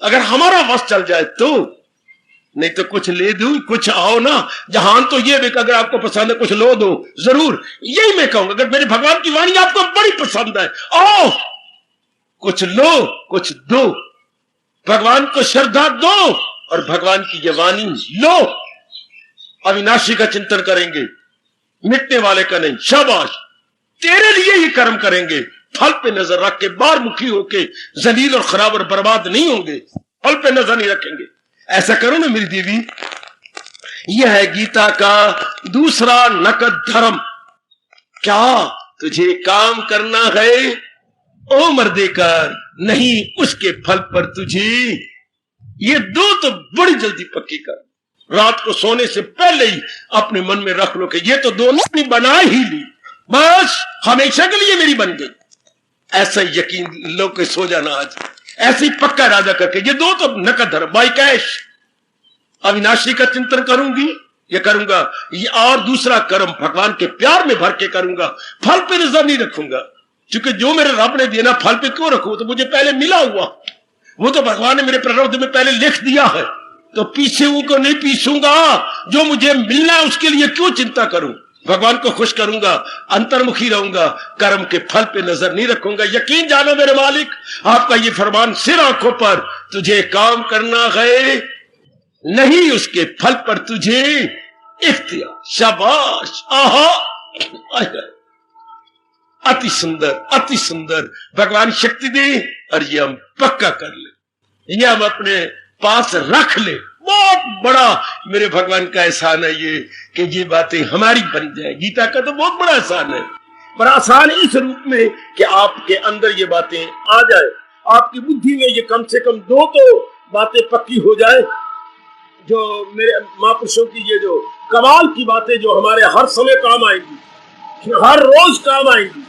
अगर हमारा वश चल जाए तो, नहीं तो कुछ ले दूं, कुछ आओ ना जहान तो ये भी, अगर आपको पसंद है कुछ लो दो जरूर, यही मैं कहूंगा। अगर मेरे भगवान की वाणी आपको बड़ी पसंद है, आओ कुछ लो कुछ दो, भगवान को श्रद्धा दो और भगवान की ये वाणी लो। अविनाशी का चिंतन करेंगे, मिटने वाले का नहीं। शाबाश, तेरे लिए ही कर्म करेंगे, फल पे नजर रख के बार मुखी होके जलील और खराब और बर्बाद नहीं होंगे, फल पे नजर नहीं रखेंगे। ऐसा करो ना मेरी देवी। यह है गीता का दूसरा नकद धर्म। क्या तुझे काम करना है ओ मर्दे कर, नहीं उसके फल पर तुझे। ये दो तो बड़ी जल्दी पक्की कर, रात को सोने से पहले ही अपने मन में रख लो कि ये तो दोनों बना ही ली, बस हमेशा के लिए मेरी बन गई। ऐसा यकीन लो के सो जाना आज, ऐसे ही पक्का इरादा करके। ये दो तो नकद धर्म बाई कैश। अविनाशी का चिंतन करूंगी, ये करूंगा, ये और दूसरा कर्म भगवान के प्यार में भर के करूंगा, फल पे नजर नहीं रखूंगा। क्योंकि जो मेरे रब ने देना फल पे क्यों रखूं, तो मुझे पहले मिला हुआ, वो तो भगवान ने मेरे प्रारब्ध में पहले लिख दिया है, तो पीछे को नहीं पीछूंगा। जो मुझे मिलना है उसके लिए क्यों चिंता करूं, भगवान को खुश करूंगा, अंतर्मुखी रहूंगा, कर्म के फल पे नजर नहीं रखूंगा। यकीन जानो मेरे मालिक, आपका ये फरमान सिर आंखों पर, तुझे काम करना है, नहीं उसके फल पर तुझे इख्तियार। शाबाश, आहा, अति सुंदर, अति सुंदर। भगवान शक्ति दे और ये हम पक्का कर ले, ये हम अपने पास रख ले। बहुत बड़ा मेरे भगवान का एहसान है ये कि ये बातें हमारी बन जाए। गीता का तो बहुत बड़ा एहसान है, पर आसान इस रूप में कि आपके अंदर ये बातें आ जाए, आपकी बुद्धि में ये कम से कम दो तो बातें पक्की हो जाए। जो मेरे महापुरुषों की ये जो कमाल की बातें जो हमारे हर समय काम आएंगी, हर रोज काम आएंगी,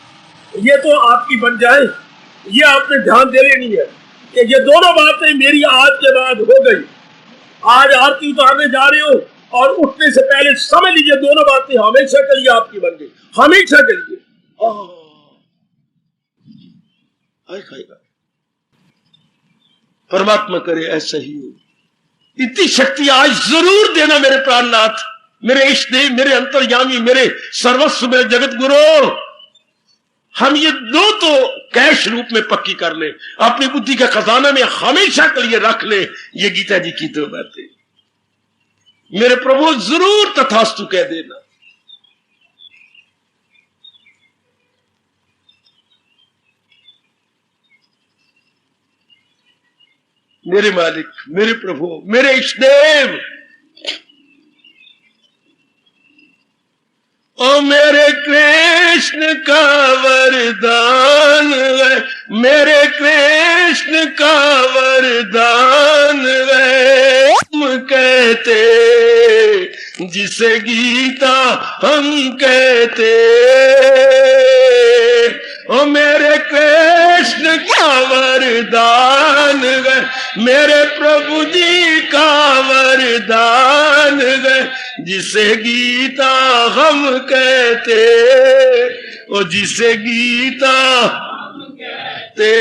ये तो आपकी बन जाए। ये आपने ध्यान दे लेनी है कि ये दोनों बातें मेरी आज के बाद हो गई। आज आरती उतारने जा रहे हो और उठने से पहले समझ लीजिए दोनों बातें हमेशा के लिए आपकी बन गई, हमेशा के लिए। परमात्मा करे ऐसा ही हो। इतनी शक्ति आज जरूर देना मेरे प्राणनाथ, मेरे इष्ट देव, मेरे अंतर्यामी, मेरे सर्वस्व, मेरे जगत गुरु। हम ये दो तो कैश रूप में पक्की कर ले, अपनी बुद्धि का खजाना में हमेशा के लिए रख ले। ये गीता जी की दो बातें मेरे प्रभु जरूर तथास्तु कह देना। मेरे मालिक, मेरे प्रभु, मेरे इष्टदेव, ओ मेरे कृष्ण का वरदान है, मेरे कृष्ण का वरदान है। हम कहते जिसे गीता हम कहते, ओ मेरे कृष्ण का वरदान है, मेरे प्रभु जी का वरदान है। जिसे गीता हम कहते, ओ जिसे गीता कहते,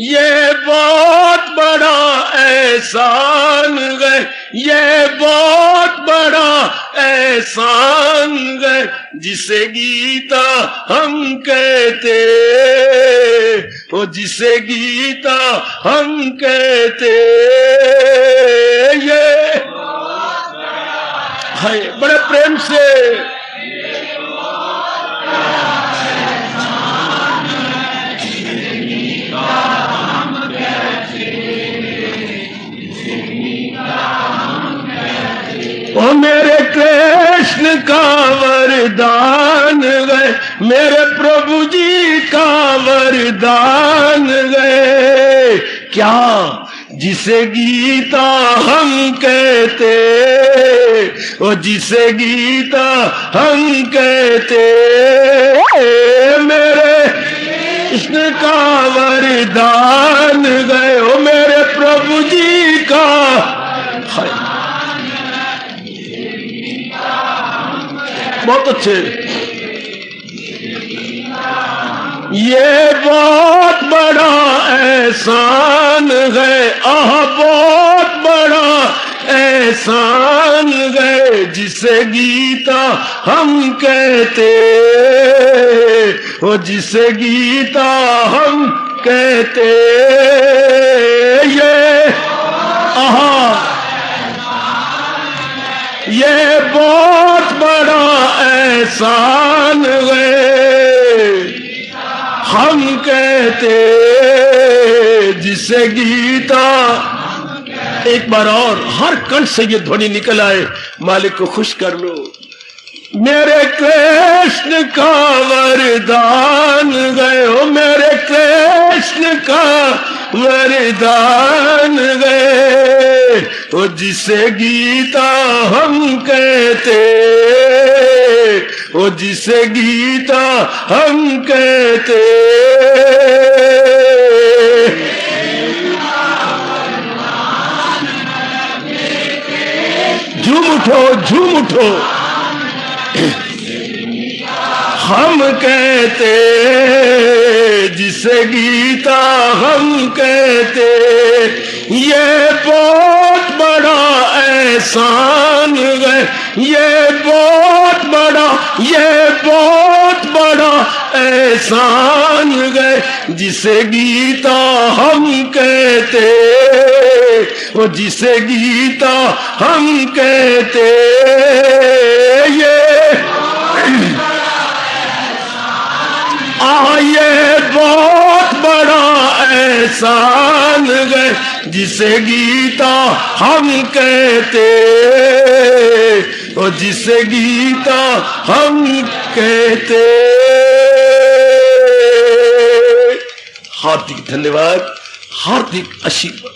ये बहुत बड़ा एहसान है, ये बहुत बड़ा एहसान है। जिसे गीता हम कहते, ओ जिसे गीता हम कहते, ये है बड़े प्रेम से ओ मेरे कृष्ण का वरदान है, मेरे प्रभु जी का वरदान है। क्या जिसे गीता हम कहते, ओ जिसे गीता हम कहते, मेरे कृष्ण का वरदान गए, ओ मेरे प्रभु जी का। बहुत अच्छे, ये बहुत बड़ा एहसान है, आह बहुत बड़ा एहसान है, जिसे गीता हम कहते, वो जिसे गीता हम कहते, ये बहुत बड़ा एहसान है, हम कहते, जिसे गीता। एक बार और हर कंठ से ये ध्वनि निकल आए, मालिक को खुश कर लो। मेरे कृष्ण का वरदान गए हो, मेरे कृष्ण का वरदान गए, वो जिसे गीता हम कहते, वो जिसे गीता हम कहते। झूम उठो, झूम उठो। हम कहते, जिसे गीता हम कहते, ये बहुत बड़ा एहसान है, ये बहुत बड़ा, ये बहुत बड़ा एहसान है, जिसे गीता हम कहते, वो जिसे गीता हम कहते। ये बहुत बड़ा एहसान है, जिसे गीता हम कहते, और जिसे गीता हम कहते। हार्दिक धन्यवाद, हार्दिक आशीर्वाद।